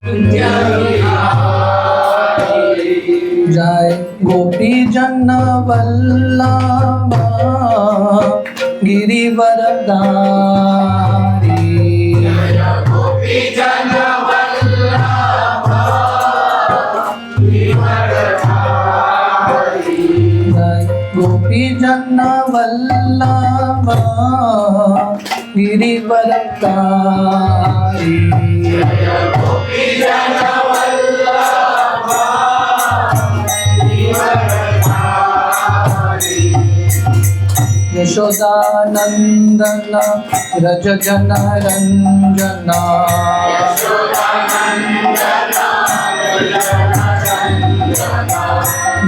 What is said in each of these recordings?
जय गोपी जन वल्लभा गिरिवरधारी। जय गोपी जन वल्लभा गिरिवरधारी। जय गोपी जन वल्लभा गिरिवरधारी। जय गोपी जन वल्लभा गिरिवरधारी। यशोदानंदन व्रज जन रंजना।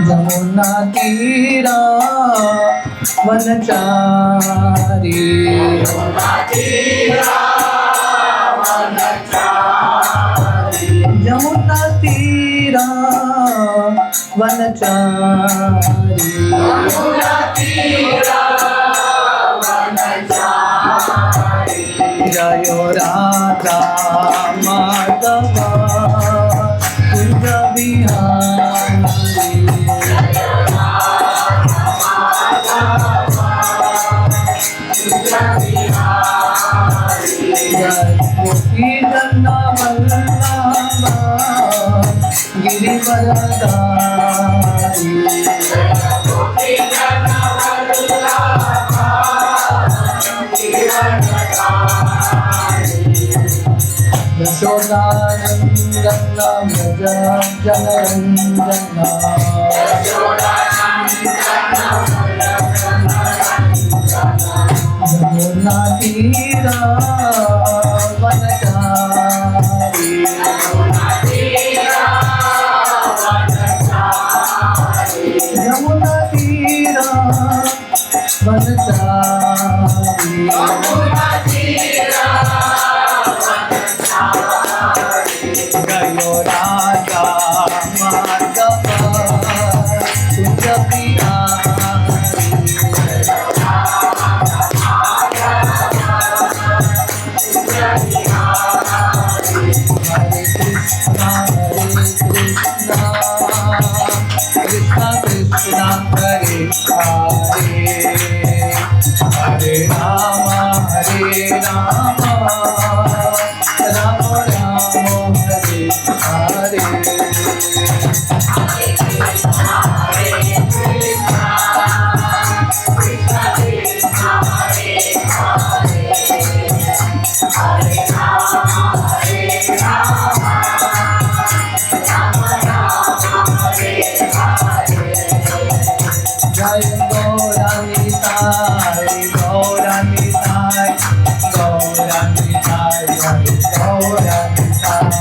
जमुना तीरा वनचारी। यमुना तीरा वनचारी। जयो राधा माधव कुंज बिहारी। जय गोपी जन वल्लभा गिरिवरधारी। यशोदानंदन व्रज जन रंजना। यमुना तीरा वनचारी। यमुना तीरा वनचारी। जयो राधा माधव कुंज बिहारी। हरे कृष्णा कृष्णा कृष्णा हरे हरे। हरे राम राम राम हरे हरे। जय गौरानिताय गौरानिताय गौरानिताय जय गौरानिताय।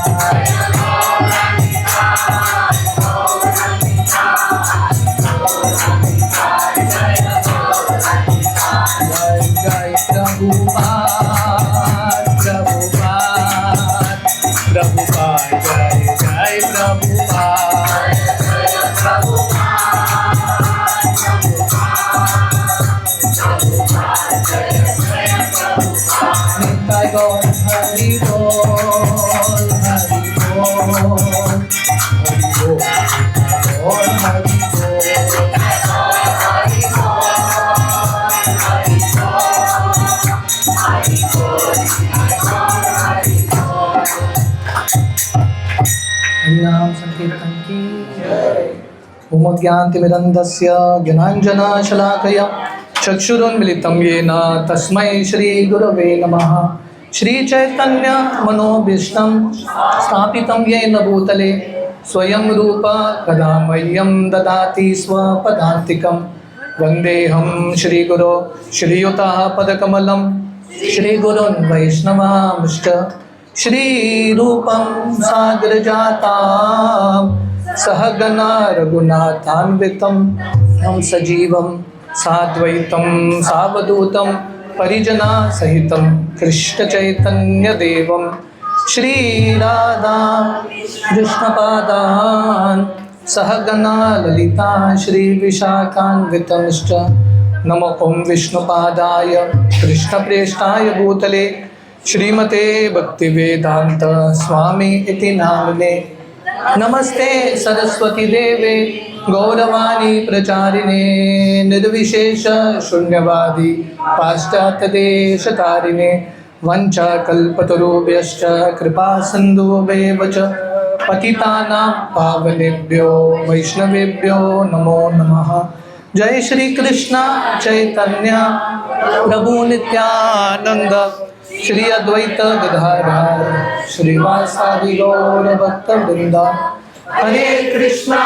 जय जय प्रभुपाद प्रभुपाद प्रभुपाद जय जय प्रभुपाद। निताय गौर हरि बोल हरि बोल हरि बोल हरि हरिनाम संकीर्तन की जय। ओम ज्ञानतिमिरन्धस्य ज्ञानाञ्जनशलाकया चक्षुरुन्मिलितं येन तस्मै श्रीगुरवे नमः। श्रीचैतन्य मनोभीष्टं स्थापितं येन भूतले स्वयं रूप कदा मह्यं ददाति स्वपदान्तिकं। वन्देऽहं श्रीगुरो श्रीयुतः पदकमलं श्रीगुरुन् वैष्णवांश्च। श्रीरूपं साग्रजातां सहगना रघुनाथान्वितं तं सजीवं साद्वैतं सावधूतं परिजना सहितं कृष्णचैतन्यदेवं श्रीराधा कृष्णपादान् सहगना ललिता श्रीविशाखान्वितंश्च। नमो ओं विष्णुपादाय कृष्णप्रेष्ठाय भूतले श्रीमते भक्तिवेदांत स्वामी इति नामने। नमस्ते सरस्वती देवे गौरवाणी प्रचारिणे निर्विशेष शून्यवादी पाश्चात्य देश तारिणे वंचाकल्पतरुभ्यश्च कृपा सिन्धुभ्येव च पतितानां पावनेभ्यो वैष्णवेभ्यो नमो नमः। जय श्री कृष्ण चैतन्य प्रभु नित्यानंद श्री अद्वैत गदाधर श्रीवासादि गौर भक्त वृंद। हरे कृष्णा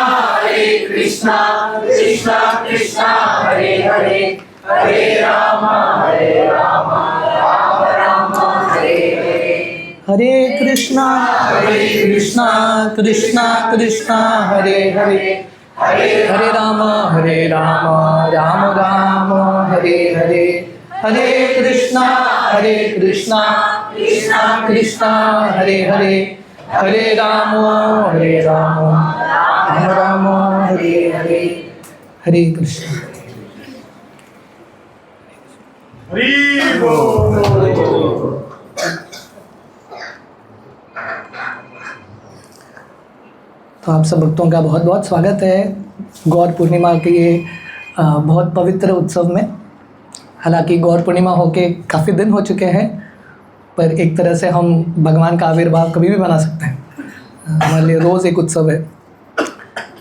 कृष्णा कृष्णा हरे हरे, हरे राम राम राम हरे हरे। हरे कृष्णा कृष्णा कृष्णा हरे हरे, हरे राम राम राम हरे हरे। हरे कृष्णा कृष्णा कृष्णा हरे हरे, हरे राम राम राम हरे हरे। हरे कृष्ण। तो आप सब भक्तों का बहुत बहुत स्वागत है गौर पूर्णिमा के ये बहुत पवित्र उत्सव में। हालांकि गौर पूर्णिमा होके काफ़ी दिन हो चुके हैं, पर एक तरह से हम भगवान का आविर्भाव कभी भी मना सकते हैं। हमारे लिए रोज़ एक उत्सव है।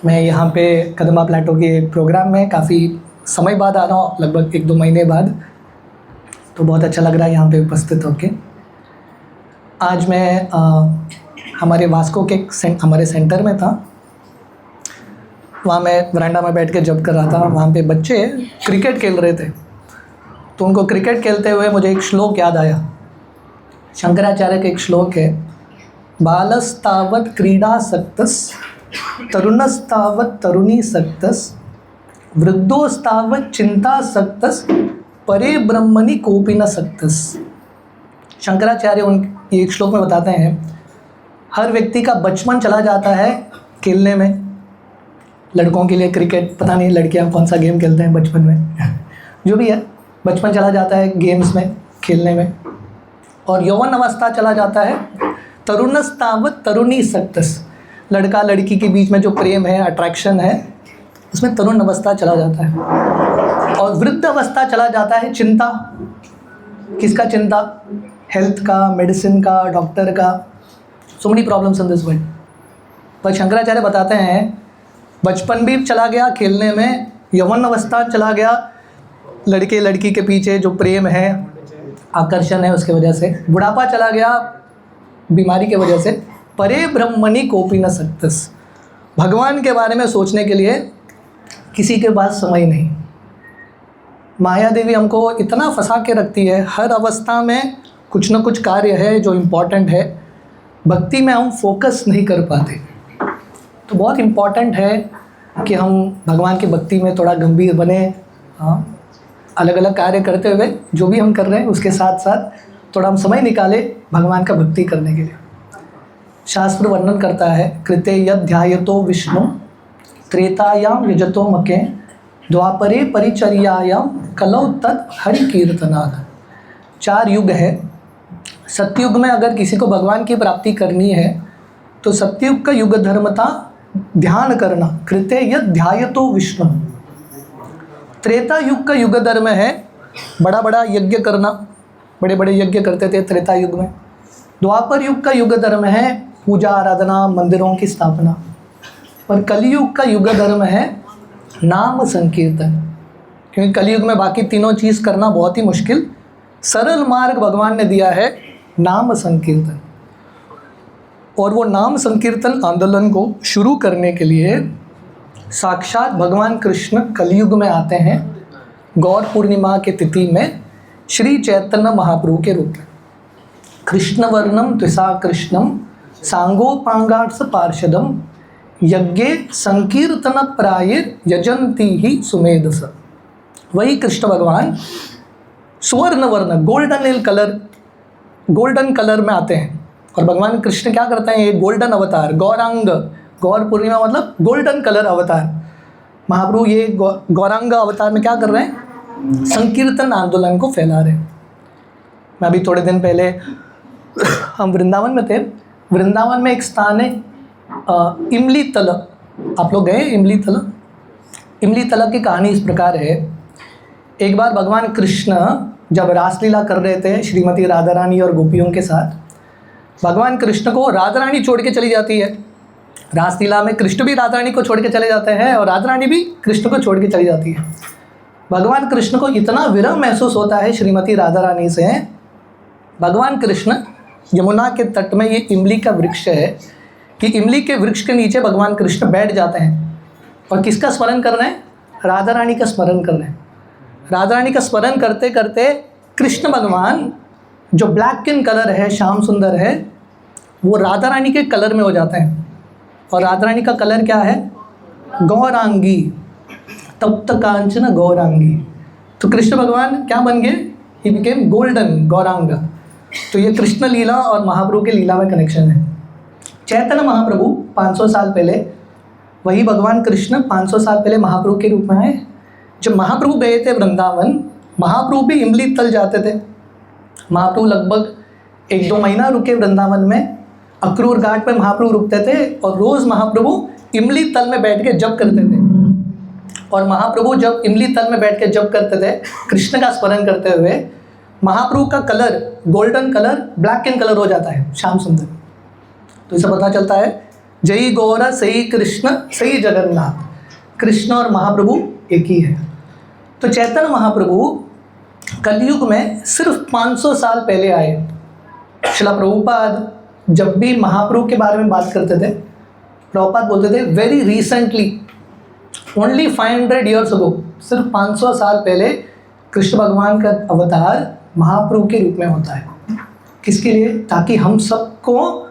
मैं यहाँ पे कदमा प्लेटो के प्रोग्राम में काफ़ी समय बाद आ रहा हूँ, लगभग 1-2 महीने बाद। तो बहुत अच्छा लग रहा है यहाँ पे उपस्थित होके। आज मैं हमारे वास्को के हमारे सेंटर में था। वहाँ मैं वरांडा में बैठ के जब कर रहा था। वहाँ पे बच्चे क्रिकेट खेल रहे थे, तो उनको क्रिकेट खेलते हुए मुझे एक श्लोक याद आया। शंकराचार्य का एक श्लोक है, बालस्तावत् क्रीडासक्तस् तरुणस्तावत् तरुणीसक्तस् वृद्धोस्तावत् चिंतासक्तस् परे ब्रह्मणि कोपि न सक्तस्। शंकराचार्य ये एक श्लोक में बताते हैं, हर व्यक्ति का बचपन चला जाता है खेलने में। लड़कों के लिए क्रिकेट, पता नहीं लड़कियां कौन सा गेम खेलते हैं बचपन में जो भी है, बचपन चला जाता है गेम्स में, खेलने में। और यौवन अवस्था चला जाता है तरुणस्तावत् तरुणीसक्तस्। लड़का लड़की के बीच में जो प्रेम है, अट्रैक्शन है, उसमें तरुण अवस्था चला जाता है। और वृद्ध अवस्था चला जाता है चिंता। किसका चिंता? हेल्थ का, मेडिसिन का, डॉक्टर का। So many problems in this world. पर शंकराचार्य बताते हैं बचपन भी चला गया खेलने में, यौवन अवस्था चला गया लड़के लड़की के पीछे जो प्रेम है, आकर्षण है, उसके वजह से बुढ़ापा चला गया बीमारी की वजह से। परे ब्रह्मणि कोपि न सक्तस्। भगवान के बारे में सोचने के लिए किसी के पास समय नहीं। माया देवी हमको इतना फंसा के रखती है, हर अवस्था में कुछ न कुछ कार्य है जो इम्पोर्टेंट है। भक्ति में हम फोकस नहीं कर पाते। तो बहुत इम्पोर्टेंट है कि हम भगवान की भक्ति में थोड़ा गंभीर बने। हाँ, अलग अलग कार्य करते हुए जो भी हम कर रहे हैं उसके साथ साथ थोड़ा हम समय निकालें भगवान का भक्ति करने के लिए। शास्त्र वर्णन करता है, कृते यद् ध्यायतो विष्णु त्रेतायाम यजतो मके द्वापरे परिचर्यायां कलौ तत् हरि कीर्तनाद। 4 युग है। सतयुग में अगर किसी को भगवान की प्राप्ति करनी है तो सतयुग का युग धर्म था ध्यान करना, कृते यद् ध्यायतो विष्णु। त्रेता युग का युग धर्म है बड़ा बड़ा यज्ञ करना, बड़े बड़े यज्ञ करते थे त्रेता युग में। द्वापर युग का युग धर्म है पूजा आराधना, मंदिरों की स्थापना। और कलयुग का युग धर्म है नाम संकीर्तन। क्योंकि कलयुग में बाकी तीनों चीज़ करना बहुत ही मुश्किल, सरल मार्ग भगवान ने दिया है नाम संकीर्तन। और वो नाम संकीर्तन आंदोलन को शुरू करने के लिए साक्षात भगवान कृष्ण कलयुग में आते हैं गौर पूर्णिमा के तिथि में श्री चैतन्य महाप्रभु के रूप में। कृष्णवर्णम द्विषा कृष्णम सांगोपांगार्थ पार्षदम यज्ञे संकीर्तन प्रायर यजंती ही सुमेधस। वही कृष्ण भगवान स्वर्ण वर्ण गोल्डन कलर में आते हैं। और भगवान कृष्ण क्या करते हैं, ये गोल्डन अवतार, गौरांग, गौर पूर्णिमा मतलब गोल्डन कलर अवतार। महाप्रभु ये गौरांग अवतार में क्या कर रहे हैं, संकीर्तन आंदोलन को फैला रहे हैं। मैं अभी थोड़े दिन पहले हम वृंदावन में थे। वृंदावन में एक स्थान है इमली तल। आप लोग गए इमली तल? इमली तल की कहानी इस प्रकार है। एक बार भगवान कृष्ण जब रासलीला कर रहे थे श्रीमती राधा रानी और गोपियों के साथ, भगवान कृष्ण को राधा रानी छोड़ के चली जाती है। रासलीला में कृष्ण भी राधा रानी को छोड़ के चले जाते हैं और राधा रानी भी कृष्ण को छोड़ के चली जाती है। भगवान कृष्ण को इतना विरह महसूस होता है श्रीमती राधा रानी से। भगवान कृष्ण यमुना के तट में, ये इमली का वृक्ष है, कि इमली के वृक्ष के नीचे भगवान कृष्ण बैठ जाते हैं और किसका स्मरण कर रहे हैं? राधा रानी का स्मरण कर रहे हैं। राधा रानी का स्मरण करते करते कृष्ण भगवान जो ब्लैक इन कलर है, श्याम सुंदर है, वो राधा रानी के कलर में हो जाते हैं। और राधा रानी का कलर क्या है? गौरांगी, तप्त कांचन गौरांगी। तो कृष्ण भगवान क्या बन गए? He became golden, Gaurang. तो ये कृष्ण लीला और महाप्रभु के लीला में कनेक्शन है। चैतन्य महाप्रभु 500 साल पहले, वही भगवान कृष्ण 500 साल पहले महाप्रभु के रूप में आए। जब महाप्रभु गए थे वृंदावन, महाप्रभु भी इमली तल जाते थे। महाप्रभु लगभग 1-2 महीना रुके वृंदावन में। अक्रूर घाट पे महाप्रभु रुकते थे और रोज़ महाप्रभु इमली तल में बैठ के जप करते थे। और महाप्रभु जब इमली तल में बैठ के जप करते थे कृष्ण का स्मरण करते हुए, महाप्रभु का colour golden colour black in colour हो जाता है, श्याम सुंदर। तो इसे पता चलता है जय गौरा सही कृष्ण सही जगन्नाथ, कृष्ण और महाप्रभु एक ही है। तो चैतन्य महाप्रभु कलयुग में सिर्फ 500 साल पहले आए। श्रील प्रभुपाद जब भी महाप्रभु के बारे में बात करते थे, प्रभुपाद बोलते थे very recently, only 500 years ago, सिर्फ 500 साल पहले कृष्ण भगवान का अवतार महाप्रभु के रूप में होता है। किसके लिए? ताकि हम सबको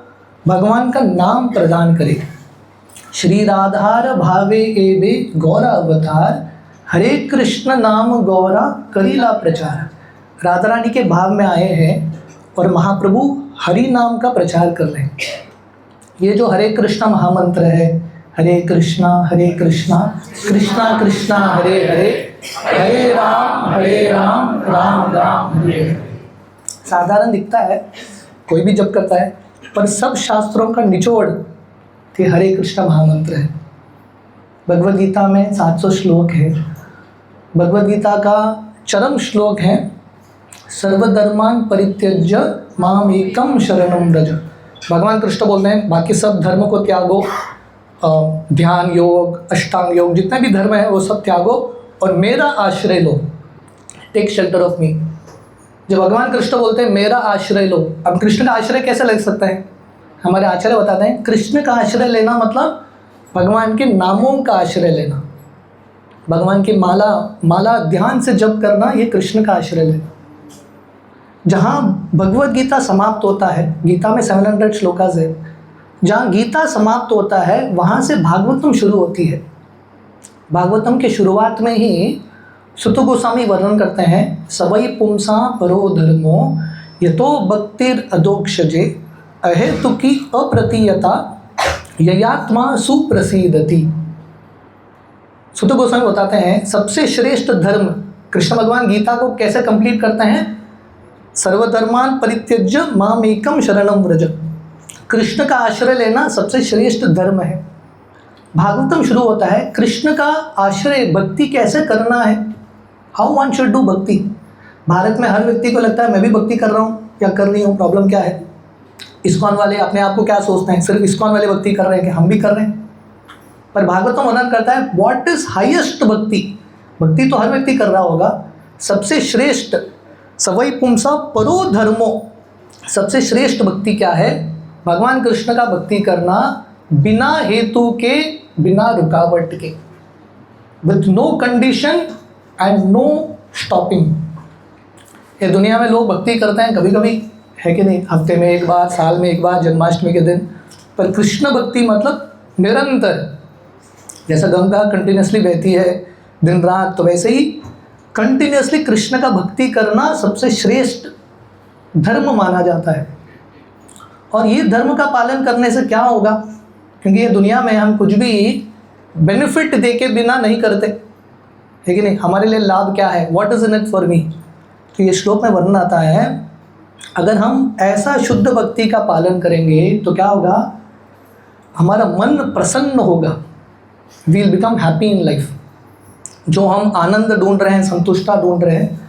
भगवान का नाम प्रदान करे। श्री राधार भावे एवे गौरा अवतार, हरे कृष्ण नाम गौरा करीला प्रचार। राधा रानी के भाव में आए हैं और महाप्रभु हरि नाम का प्रचार कर रहे हैं। ये जो हरे कृष्णा महामंत्र है, हरे कृष्णा कृष्णा कृष्णा हरे हरे, हरे राम राम राम हरे हरे। साधारण दिखता है, कोई भी जप करता है, पर सब शास्त्रों का निचोड़ कि हरे कृष्णा महामंत्र है। भगवद गीता में 700 श्लोक है। भगवद गीता का चरम श्लोक है सर्वधर्मान परित्यज्य माम एकम शरणम व्रज। भगवान कृष्ण बोलते हैं बाकी सब धर्म को त्यागो, ध्यान योग, अष्टांग योग, जितने भी धर्म है वो सब त्यागो और मेरा आश्रय लो, टेक शेल्टर ऑफ मी। जब भगवान कृष्ण बोलते हैं मेरा आश्रय लो, अब कृष्ण का आश्रय कैसे लग सकता है? हमारे आचार्य बताते हैं कृष्ण का आश्रय लेना मतलब भगवान के नामों का आश्रय लेना, भगवान की माला ध्यान से जप करना, ये कृष्ण का आश्रय लेना। जहाँ भगवद गीता समाप्त होता है, गीता में 700 श्लोकास है, जहाँ गीता समाप्त होता है वहाँ से भागवतम शुरू होती है। भागवतम के शुरुआत में ही सुत गोस्वामी वर्णन करते हैं सवै पुंसा परो धर्मो यतो भक्तिर अदोक्षजे अहेतुकी अप्रतीयता ययात्मा सुप्रसिद्धति। सुत गोस्वामी बताते हैं सबसे श्रेष्ठ धर्म, कृष्ण भगवान गीता को कैसे कंप्लीट करते हैं? सर्वधर्मान परित्यज्य माम एकम शरणम व्रज। कृष्ण का आश्रय लेना सबसे श्रेष्ठ धर्म है। भागवतम शुरू होता है कृष्ण का आश्रय, भक्ति कैसे करना है, हाउ वन शुड डू भक्ति। भारत में हर व्यक्ति को लगता है मैं भी भक्ति कर रहा हूँ या कर रही हूँ, प्रॉब्लम क्या है? इस्कॉन वाले अपने आप को क्या सोचते हैं? सिर्फ इस्कॉन वाले भक्ति कर रहे हैं कि हम भी कर रहे हैं। पर भागवतम वर्णन करता है व्हाट इज हाईएस्ट भक्ति। भक्ति तो हर व्यक्ति कर रहा होगा, सबसे श्रेष्ठ सवै पुंसा परो धर्मो, सबसे श्रेष्ठ भक्ति क्या है? भगवान कृष्ण का भक्ति करना बिना हेतु के, बिना रुकावट के, with no condition and no stopping. ये दुनिया में लोग भक्ति करते हैं कभी कभी, है कि नहीं, हफ्ते में एक बार, साल में एक बार, जन्माष्टमी के दिन। पर कृष्ण भक्ति मतलब निरंतर, जैसा गंगा कंटिन्यूसली बहती है दिन रात, तो वैसे ही कंटिन्यूसली कृष्ण का भक्ति करना सबसे श्रेष्ठ धर्म माना जाता है। और ये धर्म का पालन करने से क्या होगा? क्योंकि ये दुनिया में हम कुछ भी बेनिफिट दे के बिना नहीं करते, है कि नहीं। हमारे लिए लाभ क्या है? What is in it for me? तो ये श्लोक में वर्णन आता है अगर हम ऐसा शुद्ध भक्ति का पालन करेंगे तो क्या होगा, हमारा मन प्रसन्न होगा, we will become happy in life. जो हम आनंद ढूंढ रहे हैं, संतुष्टता ढूंढ रहे हैं,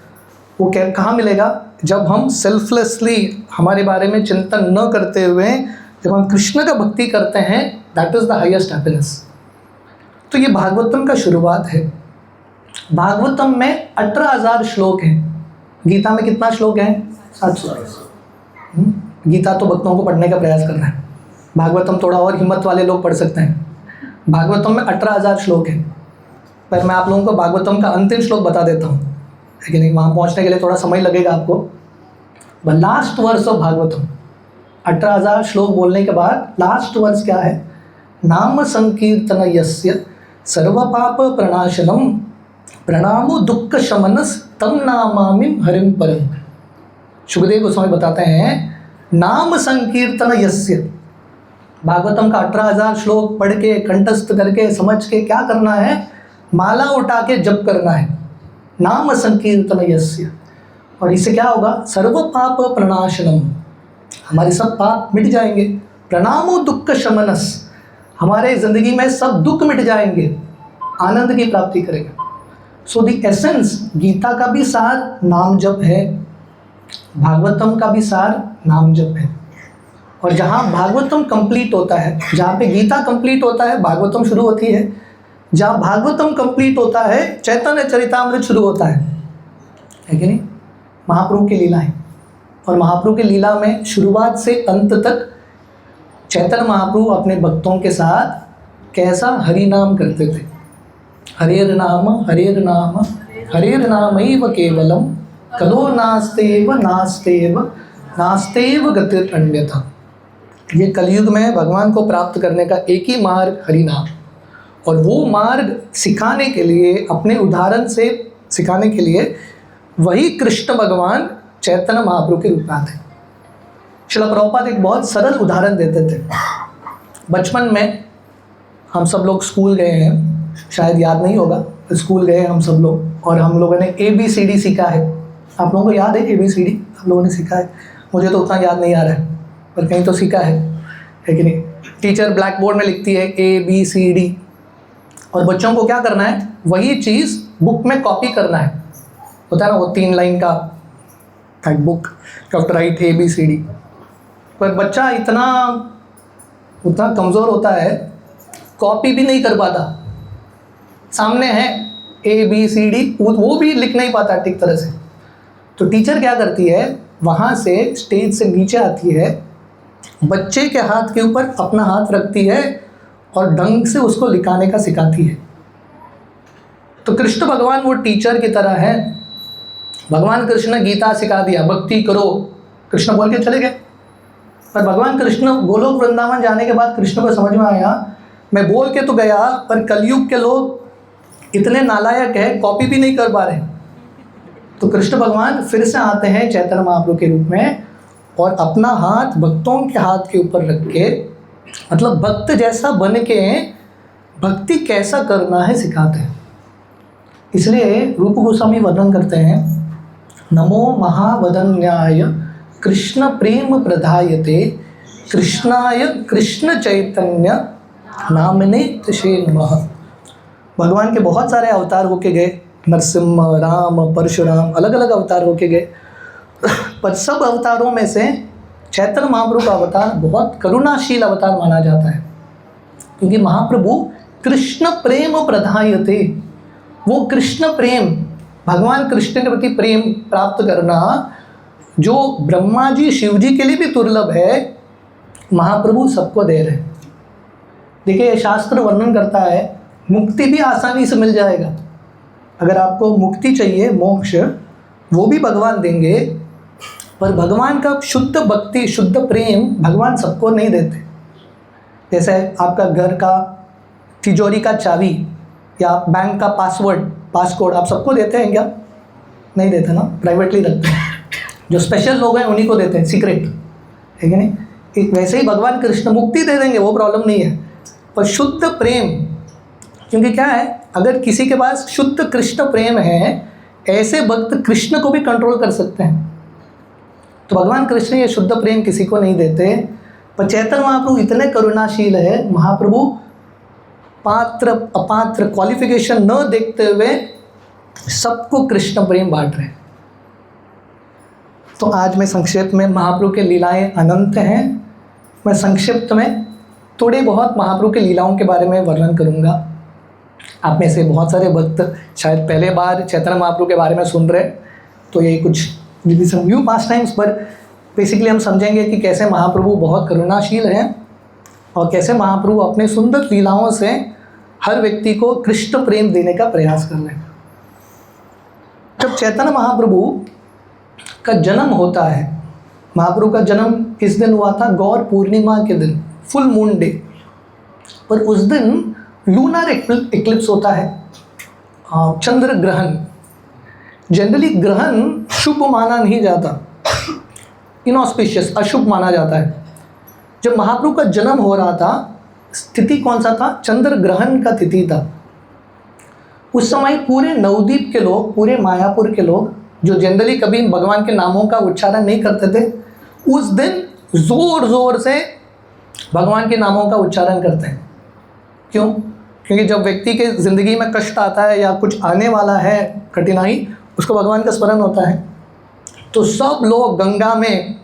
वो कहाँ मिलेगा, जब हम सेल्फलेसली हमारे बारे में चिंतन न करते हुए जब हम कृष्ण का भक्ति करते हैं, that is the highest happiness. तो ये भागवतम का शुरुआत है। भागवतम में 18,000 श्लोक हैं। गीता में कितना श्लोक है? 700। गीता तो भक्तों को पढ़ने का प्रयास कर रहा है, भागवतम थोड़ा और हिम्मत वाले लोग पढ़ सकते हैं। भागवतम में 18,000 श्लोक हैं, पर मैं आप लोगों को भागवतम का अंतिम श्लोक बता देता हूँ, लेकिन नहीं, वहाँ पहुँचने के लिए थोड़ा समय लगेगा आपको। लास्ट वर्स ऑफ भागवतम, 18,000 श्लोक बोलने के बाद लास्ट वर्स क्या है? नाम संकीर्तन यस्य सर्व पाप प्रणाशनम प्रणामो दुख शमनस तम नामामि हरिम परम। सुखदेव गोस्वामी बताते हैं, नाम संकीर्तन यस्य, भागवतम का 18,000 श्लोक पढ़ के कंठस्थ करके समझ के क्या करना है? माला उठा के जप करना है, नाम संकीर्तन यस्य। और इससे क्या होगा? सर्व पाप प्रणाशनम, हमारे सब पाप मिट जाएंगे। प्रणामो दुख शमनस, हमारे ज़िंदगी में सब दुख मिट जाएंगे, आनंद की प्राप्ति करेंगे। सो द एसेंस, गीता का भी सार नाम जप है, भागवतम का भी सार नाम जप है। और जहाँ भागवतम कंप्लीट होता है, जहाँ पे गीता कंप्लीट होता है, भागवतम शुरू होती है। जहाँ भागवतम कंप्लीट होता है, चैतन्य चरितामृत शुरू होता है कि नहीं? महाप्रभु की लीला है, और महाप्रभु की लीला में शुरुआत से अंत तक चैतन्य महाप्रभु अपने भक्तों के साथ कैसा हरि नाम करते थे। हरेर नाम हरेर नामैव केवलम कलो नास्तेव नास्तेव नास्तेव गतिर अन्यथा। ये कलयुग में भगवान को प्राप्त करने का एक ही मार्ग हरि नाम, और वो मार्ग सिखाने के लिए, अपने उदाहरण से सिखाने के लिए वही कृष्ण भगवान चैतन्य महाप्रभु के रूप में आते हैं। श्रील प्रभुपाद एक बहुत सरल उदाहरण देते थे। बचपन में हम सब लोग स्कूल गए हैं, शायद याद नहीं होगा, स्कूल गए हम सब लोग, और हम लोगों ने ABCD सीखा है। आप लोगों को याद है ABCD? आप लोगों ने सीखा है? मुझे तो उतना याद नहीं आ रहा है, पर कहीं तो सीखा है कि नहीं? टीचर ब्लैक बोर्ड में लिखती है ABCD, और बच्चों को क्या करना है? वही चीज़ बुक में कॉपी करना है। होता है ना वो 3 लाइन का बुक, राइट ABCD। पर बच्चा उतना कमज़ोर होता है, कॉपी भी नहीं कर पाता। सामने है ABCD, वो भी लिख नहीं पाता ठीक तरह से। तो टीचर क्या करती है, वहाँ से स्टेज से नीचे आती है, बच्चे के हाथ के ऊपर अपना हाथ रखती है और ढंग से उसको लिखाने का सिखाती है। तो कृष्ण भगवान वो टीचर की तरह है। भगवान कृष्ण ने गीता सिखा दिया, भक्ति करो, कृष्ण बोल के चले गए। पर भगवान कृष्ण गोलोक वृंदावन जाने के बाद कृष्ण को समझ में आया, मैं बोल के तो गया, पर कलयुग के लोग इतने नालायक है, कॉपी भी नहीं कर पा रहे। तो कृष्ण भगवान फिर से आते हैं चैतन्य महाप्रभु के रूप में, और अपना हाथ भक्तों के हाथ के ऊपर रख के, मतलब भक्त जैसा बन के भक्ति कैसा करना है सिखाते हैं। इसलिए रूप गोस्वामी वर्णन करते हैं, नमो महावदन्याय कृष्ण प्रेम प्रधायते कृष्णाय कृष्ण चैतन्य नामने तशे नमः। भगवान के बहुत सारे अवतार होके गए, नरसिम्हा, राम, परशुराम, अलग अलग अवतार होके गए, पर सब अवतारों में से चैतन्य महाप्रभु का अवतार बहुत करुणाशील अवतार माना जाता है, क्योंकि महाप्रभु कृष्ण प्रेम प्रधायते, वो कृष्ण प्रेम, भगवान कृष्ण के प्रति प्रेम प्राप्त करना जो ब्रह्मा जी शिव जी के लिए भी दुर्लभ है, महाप्रभु सबको दे रहे हैं। देखिए शास्त्र वर्णन करता है, मुक्ति भी आसानी से मिल जाएगा। अगर आपको मुक्ति चाहिए, मोक्ष, वो भी भगवान देंगे, पर भगवान का शुद्ध भक्ति, शुद्ध प्रेम भगवान सबको नहीं देते। जैसे आपका घर का तिजोरी का चाबी या बैंक का पासकोड आप सबको देते हैं क्या? नहीं देते ना, प्राइवेटली रखते हैं। जो स्पेशल लोग हैं उन्हीं को देते हैं, सीक्रेट, है कि नहीं? वैसे ही भगवान कृष्ण मुक्ति दे देंगे, वो प्रॉब्लम नहीं है, पर शुद्ध प्रेम, क्योंकि क्या है, अगर किसी के पास शुद्ध कृष्ण प्रेम है, ऐसे भक्त कृष्ण को भी कंट्रोल कर सकते हैं। तो भगवान कृष्ण ये शुद्ध प्रेम किसी को नहीं देते, पर चैतन्य महाप्रभु इतने करुणाशील है, महाप्रभु पात्र अपात्र क्वालिफिकेशन न देखते हुए सबको कृष्ण प्रेम बांट रहे हैं। तो आज मैं संक्षिप्त में, महाप्रभु के लीलाएं अनंत हैं, मैं संक्षिप्त में थोड़ी बहुत महाप्रभु के लीलाओं के बारे में वर्णन करूंगा। आप में से बहुत सारे भक्त शायद पहले बार चैतन्य महाप्रभु के बारे में सुन रहे, तो ये कुछ न्यू पास टाइम्स, पर बेसिकली हम समझेंगे कि कैसे महाप्रभु बहुत करुणाशील हैं और कैसे महाप्रभु अपने सुंदर लीलाओं से हर व्यक्ति को कृष्ण प्रेम देने का प्रयास कर रहे हैं। जब चैतन्य महाप्रभु का जन्म होता है, महाप्रभु का जन्म किस दिन हुआ था? गौर पूर्णिमा के दिन, फुल मून डे। पर उस दिन लूनर इक्लिप्स होता है, चंद्र ग्रहण। जनरली ग्रहण शुभ माना नहीं जाता, इनऑस्पिशियस, अशुभ माना जाता है। जब महाप्रभु का जन्म हो रहा था, स्थिति कौन सा था? चंद्र ग्रहण का तिथि था। उस समय पूरे नवद्वीप के लोग, पूरे मायापुर के लोग, जो जनरली कभी भगवान के नामों का उच्चारण नहीं करते थे, उस दिन ज़ोर ज़ोर से भगवान के नामों का उच्चारण करते हैं। क्यों? क्योंकि जब व्यक्ति के ज़िंदगी में कष्ट आता है या कुछ आने वाला है कठिनाई, उसको भगवान का स्मरण होता है। तो सब लोग गंगा में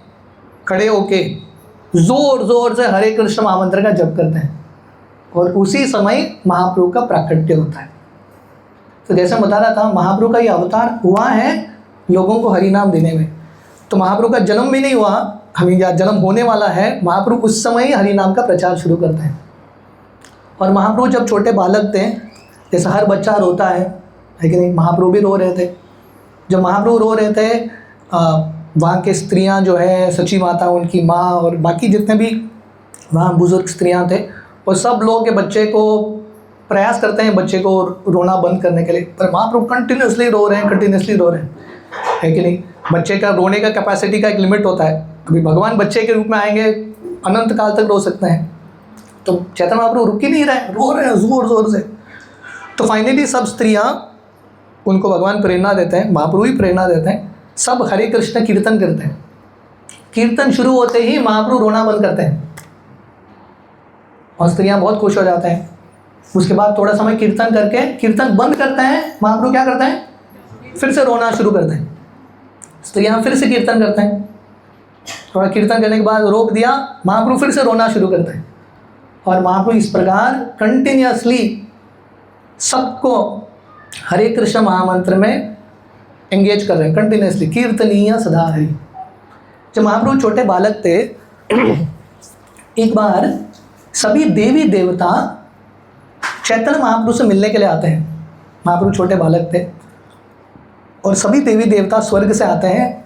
खड़े होके ज़ोर ज़ोर से हरे कृष्ण महामंत्र का जप करते हैं, और उसी समय महाप्रभु का प्राकट्य होता है। तो जैसे बता रहा था, महाप्रभु का ये अवतार हुआ है लोगों को हरि नाम देने में। तो महाप्रभु का जन्म भी नहीं हुआ, हमें या जन्म होने वाला है, महाप्रभु उस समय ही हरि नाम का प्रचार शुरू करते हैं। और महाप्रभु जब छोटे बालक थे, जैसे हर बच्चा रोता है कि नहीं, महाप्रभु भी रो रहे थे। जब महाप्रभु रो रहे थे, वहाँ के स्त्रियाँ जो है, सची माता, उनकी माँ और बाकी जितने भी वहाँ बुज़ुर्ग स्त्रियाँ थे, वो सब लोग के बच्चे को प्रयास करते हैं बच्चे को रोना बंद करने के लिए, पर महाप्रभु कंटिन्यूसली रो रहे हैं, है कि नहीं। बच्चे का रोने का कैपेसिटी का एक लिमिट होता है। अभी भगवान बच्चे के रूप में आएंगे, अनंत काल तक रो सकते हैं। तो चैतन्य महाप्रभु रुक ही नहीं रहे, रो रहे हैं ज़ोर ज़ोर से। तो फाइनली सब स्त्रियाँ, उनको भगवान प्रेरणा देते हैं, महाप्रभु ही प्रेरणा देते हैं, सब हरे कृष्ण कीर्तन करते हैं। कीर्तन शुरू होते ही महाप्रभु रोना बंद करते हैं और स्त्रियाँ बहुत खुश हो जाते हैं। उसके बाद थोड़ा समय कीर्तन करके कीर्तन बंद करते हैं, महाप्रभु क्या करते हैं? फिर से रोना शुरू करते हैं। स्त्रियाँ फिर से कीर्तन करते हैं, थोड़ा कीर्तन करने के बाद रोक दिया, महाप्रभु फिर से रोना शुरू करते हैं। और महाप्रभु इस प्रकार कंटिन्यूसली सबको हरे कृष्ण महामंत्र में एंगेज कर रहे हैं, कंटिन्यूसली कीर्तनीय सदा हरि। जब महाप्रभु छोटे बालक थे, एक बार सभी देवी देवता चैतन्य महाप्रभु से मिलने के लिए आते हैं। महाप्रभु छोटे बालक थे और सभी देवी देवता स्वर्ग से आते हैं,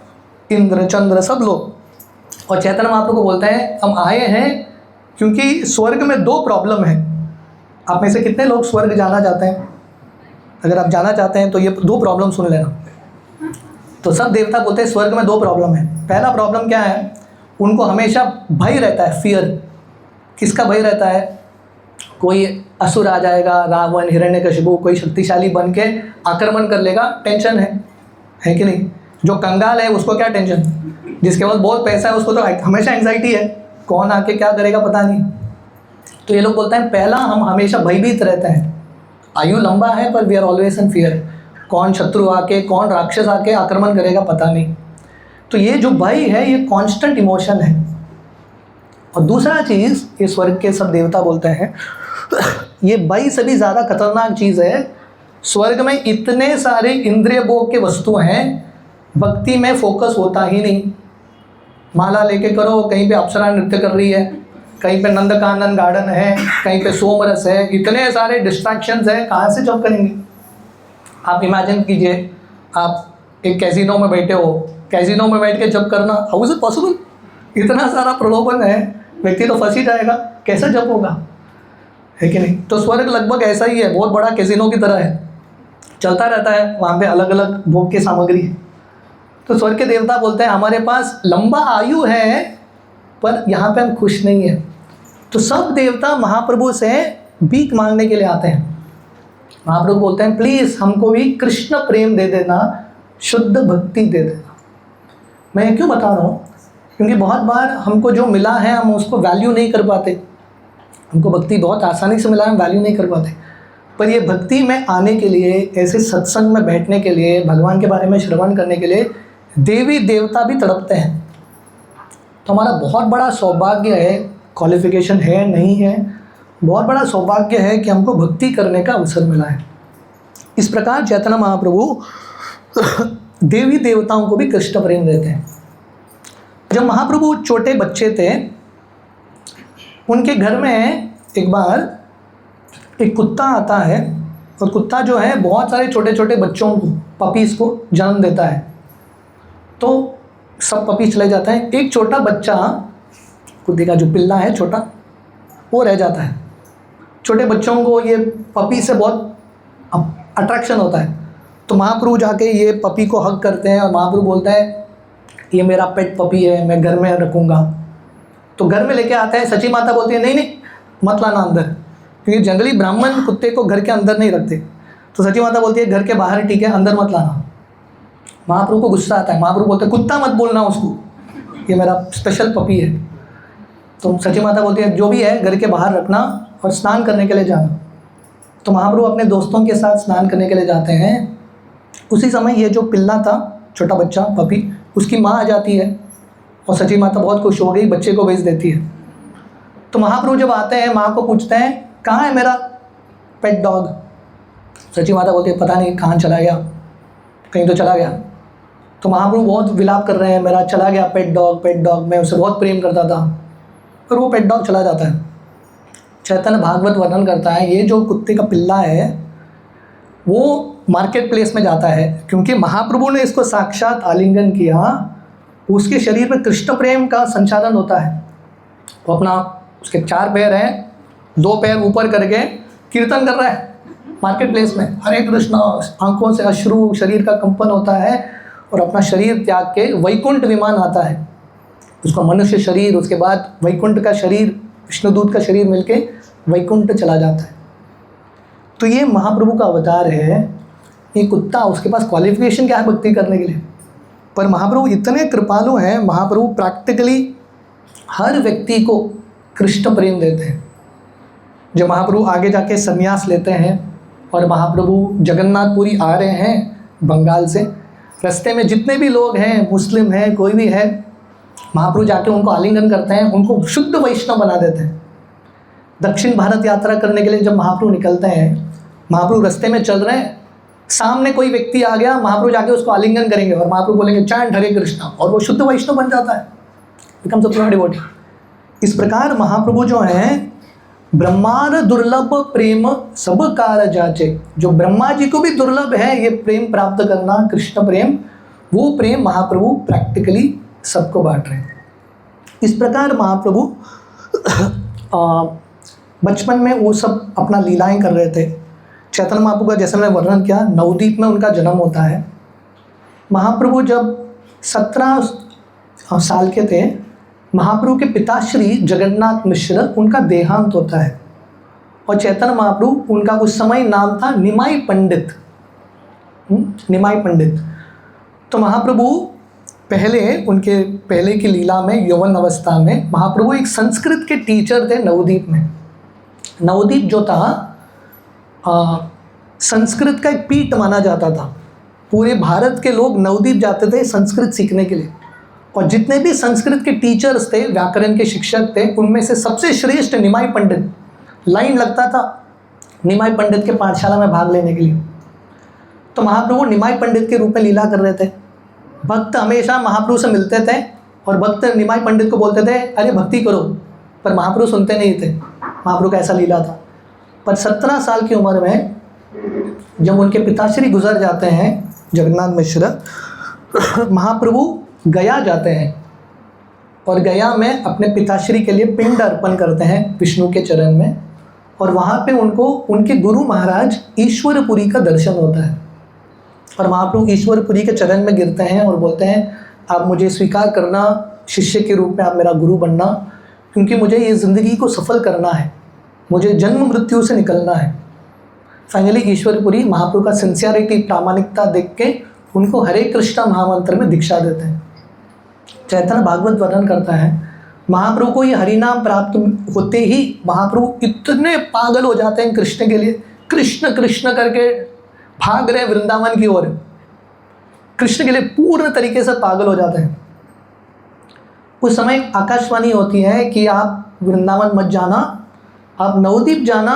इंद्र चंद्र सब लोग, और चैतन्य महाप्रभु को बोलते हैं हम आए हैं क्योंकि स्वर्ग में 2 प्रॉब्लम है। आप में से कितने लोग स्वर्ग जाना चाहते हैं? अगर आप जाना चाहते हैं तो ये 2 प्रॉब्लम सुन लेना। तो सब देवता बोलते हैं स्वर्ग में 2 प्रॉब्लम है। पहला प्रॉब्लम क्या है? उनको हमेशा भय रहता है, फियर। किसका भय रहता है? कोई असुर आ जाएगा, रावण, हिरण्यकशिपु, कोई शक्तिशाली बन के आक्रमण कर लेगा, टेंशन है कि नहीं। जो कंगाल है उसको क्या टेंशन, जिसके पास बहुत पैसा है उसको तो हमेशा एंग्जाइटी है, कौन आके क्या करेगा पता नहीं। तो ये लोग बोलते हैं पहला हम हमेशा भयभीत रहते हैं, आयु लंबा है पर we are always in fear, कौन शत्रु आके, कौन राक्षस आके आक्रमण करेगा पता नहीं। तो ये जो भय है ये कांस्टेंट इमोशन है। और दूसरा चीज़, ये स्वर्ग के सब देवता बोलते हैं ये भय से भी ज़्यादा खतरनाक चीज़ है। स्वर्ग में इतने सारे इंद्रिय भोग के वस्तु हैं, भक्ति में फोकस होता ही नहीं। माला लेके करो, कहीं पे अप्सरा नृत्य कर रही है, कहीं पे नंदकानन गार्डन है, कहीं पे सोमरस है, इतने सारे डिस्ट्रैक्शंस है, कहाँ से जॉब करेंगे? आप इमेजिन कीजिए, आप एक कैसीनो में बैठे हो, कैसीनो में बैठ के जब करना, हाउ इज इट पॉसिबल? इतना सारा प्रलोभन है, व्यक्ति तो फंस ही जाएगा, कैसे जब होगा, है कि नहीं। तो स्वर्ग लगभग ऐसा ही है, बहुत बड़ा कैसीनो की तरह है, चलता रहता है, वहाँ पे अलग अलग भोग की सामग्री है। तो स्वर्ग के देवता बोलते हैं हमारे पास लंबा आयु है पर यहाँ पे हम खुश नहीं हैं। तो सब देवता महाप्रभु से भीख मांगने के लिए आते हैं। महाप्रभु बोलते हैं प्लीज़ हमको भी कृष्ण प्रेम दे देना, शुद्ध भक्ति दे देना। मैं ये क्यों बता रहा हूँ, क्योंकि बहुत बार हमको जो मिला है हम उसको वैल्यू नहीं कर पाते। हमको भक्ति बहुत आसानी से मिला है, हम वैल्यू नहीं कर पाते। पर ये भक्ति में आने के लिए, ऐसे सत्संग में बैठने के लिए, भगवान के बारे में श्रवण करने के लिए देवी देवता भी तड़पते हैं। तो हमारा बहुत बड़ा सौभाग्य है, क्वालिफिकेशन है नहीं है, बहुत बड़ा सौभाग्य है कि हमको भक्ति करने का अवसर मिला है। इस प्रकार चैतन्य महाप्रभु देवी देवताओं को भी कृष्ण प्रेम देते हैं। जब महाप्रभु छोटे बच्चे थे, उनके घर में एक बार एक कुत्ता आता है, और कुत्ता जो है बहुत सारे छोटे छोटे बच्चों को, पपीज़ को जन्म देता है। तो सब पपी चले जाते हैं, एक छोटा बच्चा, कुत्ते का जो पिल्ला है छोटा, वो रह जाता है। छोटे बच्चों को ये पपी से बहुत अट्रैक्शन होता है, तो महाप्रभु जाके ये पपी को हग करते हैं और महाप्रभु बोलता है ये मेरा पेट पपी है, मैं घर में रखूँगा। तो घर में लेके आते हैं, सची माता बोलती है नहीं नहीं मत लाना अंदर, क्योंकि जनरली ब्राह्मण कुत्ते को घर के अंदर नहीं रखते। तो सची माता बोलती है घर के बाहर ठीक है, अंदर मत लाना। महाप्रभु को गुस्सा आता है, महाप्रभु बोलते हैं कुत्ता मत बोलना उसको, ये मेरा स्पेशल पपी है। तो सची माता बोलती है जो भी है घर के बाहर रखना और स्नान करने के लिए जाना। तो महाप्रभु अपने दोस्तों के साथ स्नान करने के लिए जाते हैं। उसी समय ये जो पिल्ला था, छोटा बच्चा पपी, उसकी माँ आ जाती है और सची माता बहुत खुश हो गई, बच्चे को भेज देती है। तो महाप्रभु जब आते हैं, माँ को पूछते हैं कहाँ है मेरा पेट डॉग। सची माता बोलती है पता नहीं कहाँ चला गया, कहीं तो चला गया। तो महाप्रभु बहुत विलाप कर रहे हैं, मेरा चला गया पेट डॉग, मैं उसे बहुत प्रेम करता था। पर वो पेट डॉग चला जाता है। चैतन्य भागवत वर्णन करता है ये जो कुत्ते का पिल्ला है वो मार्केट प्लेस में जाता है, क्योंकि महाप्रभु ने इसको साक्षात आलिंगन किया, उसके शरीर में कृष्ण प्रेम का संचालन होता है। वो अपना, उसके 4 पैर हैं, 2 पैर ऊपर करके कीर्तन कर रहा है मार्केट प्लेस में, हरे कृष्णा, आंखों से अश्रु, शरीर का कंपन होता है, और अपना शरीर त्याग के वैकुंठ विमान आता है। उसका मनुष्य शरीर, उसके बाद वैकुंठ का शरीर, विष्णुदूत का शरीर मिलके वैकुंठ चला जाता है। तो ये महाप्रभु का अवतार है। ये कुत्ता, उसके पास क्वालिफिकेशन क्या है भक्ति करने के लिए, पर महाप्रभु इतने कृपालु हैं, महाप्रभु प्रैक्टिकली हर व्यक्ति को कृष्ण प्रेम देते हैं। जब महाप्रभु आगे जाके संन्यास लेते हैं और महाप्रभु जगन्नाथपुरी आ रहे हैं बंगाल से, रास्ते में जितने भी लोग हैं, मुस्लिम हैं, कोई भी है, महाप्रभु जाके उनको आलिंगन करते हैं, उनको शुद्ध वैष्णव बना देते हैं। दक्षिण भारत यात्रा करने के लिए जब महाप्रभु निकलते हैं, महाप्रभु रास्ते में चल रहे हैं, सामने कोई व्यक्ति आ गया, महाप्रभु जाके उसको आलिंगन करेंगे और महाप्रभु बोलेंगे चैंट हरे कृष्णा, और वो शुद्ध वैष्णव बन जाता है, बिकम्स अ प्योर डिवोटी। इस प्रकार महाप्रभु जो हैं ब्रह्मार दुर्लभ प्रेम सब कार जाचे, जो ब्रह्मा जी को भी दुर्लभ है ये प्रेम प्राप्त करना, कृष्ण प्रेम, वो प्रेम महाप्रभु प्रैक्टिकली सबको बांट रहे हैं। इस प्रकार महाप्रभु बचपन में वो सब अपना लीलाएं कर रहे थे। चैतन्य महाप्रभु का जैसे मैंने वर्णन किया, नवदीप में उनका जन्म होता है। महाप्रभु जब 17 साल के थे, महाप्रभु के पिताश्री जगन्नाथ मिश्र, उनका देहांत होता है, और चैतन्य महाप्रभु, उनका उस समय नाम था निमाई पंडित। निमाई पंडित। तो महाप्रभु उनके पहले की लीला में, यौवन अवस्था में, महाप्रभु एक संस्कृत के टीचर थे नवदीप में। नवदीप जो था संस्कृत का एक पीठ माना जाता था। पूरे भारत के लोग नवदीप जाते थे संस्कृत सीखने के लिए, और जितने भी संस्कृत के टीचर्स थे, व्याकरण के शिक्षक थे, उनमें से सबसे श्रेष्ठ निमाई पंडित। लाइन लगता था निमाई पंडित के पाठशाला में भाग लेने के लिए। तो महाप्रभु निमाई पंडित के रूप में लीला कर रहे थे। भक्त हमेशा महाप्रभु से मिलते थे और भक्त निमाई पंडित को बोलते थे अरे भक्ति करो, पर महाप्रभु सुनते नहीं थे। महाप्रभु का ऐसा लीला था। पर 17 साल की उम्र में जब उनके पिताश्री गुजर जाते हैं जगन्नाथ मिश्र, महाप्रभु गया जाते हैं और गया में अपने पिताश्री के लिए पिंड अर्पण करते हैं विष्णु के चरण में, और वहाँ पे उनको उनके गुरु महाराज ईश्वरपुरी का दर्शन होता है। और महाप्रभु ईश्वरपुरी के चरण में गिरते हैं और बोलते हैं आप मुझे स्वीकार करना शिष्य के रूप में, आप मेरा गुरु बनना, क्योंकि मुझे ये ज़िंदगी को सफल करना है, मुझे जन्म मृत्यु से निकलना है। फाइनली ईश्वरपुरी महाप्रभु का सिंसियरिटी, प्रामाणिकता देख के उनको हरे कृष्णा महामंत्र में दीक्षा देते हैं। चैतन्य भागवत वर्णन करता है, महाप्रभु को ये हरिनाम प्राप्त होते ही महाप्रभु इतने पागल हो जाते हैं कृष्ण के लिए, कृष्ण कृष्ण करके भाग रहे वृंदावन की ओर, कृष्ण के लिए पूर्ण तरीके से पागल हो जाते हैं। उस समय आकाशवाणी होती है कि आप वृंदावन मत जाना, आप नवद्वीप जाना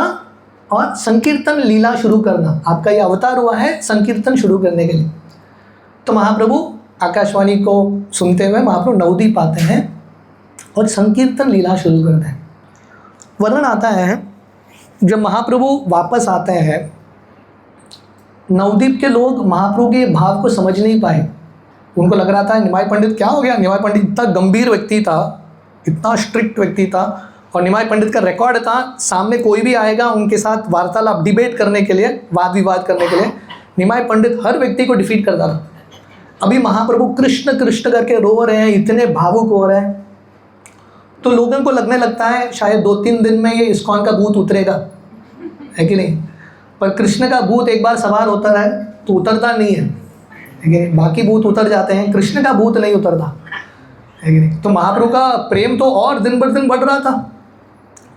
और संकीर्तन लीला शुरू करना, आपका ये अवतार हुआ है संकीर्तन शुरू करने के लिए। तो महाप्रभु आकाशवाणी को सुनते हुए महाप्रभु नवद्वीप आते हैं और संकीर्तन लीला शुरू करते हैं। वर्णन आता है जब महाप्रभु वापस आते हैं, नवद्वीप के लोग महाप्रभु के भाव को समझ नहीं पाए। उनको लग रहा था निमाई पंडित क्या हो गया, निमाई पंडित इतना गंभीर व्यक्ति था, इतना स्ट्रिक्ट व्यक्ति था, और निमाई पंडित का रिकॉर्ड था सामने कोई भी आएगा उनके साथ वार्तालाप डिबेट करने के लिए, वाद विवाद करने के लिए, निमाई पंडित हर व्यक्ति को डिफीट करता था। अभी महाप्रभु कृष्ण कृष्ण करके रो रहे हैं, इतने भावुक हो रहे हैं, तो लोगों को लगने लगता है शायद 2-3 दिन में ये इस्कॉन का भूत उतरेगा, है कि नहीं। पर कृष्ण का भूत एक बार सवार होता है तो उतरता नहीं है कि नहीं। बाकी भूत उतर जाते हैं, कृष्ण का भूत नहीं उतरता, है कि नहीं। तो महाप्रभु का प्रेम तो और दिन बर दिन बढ़ रहा था।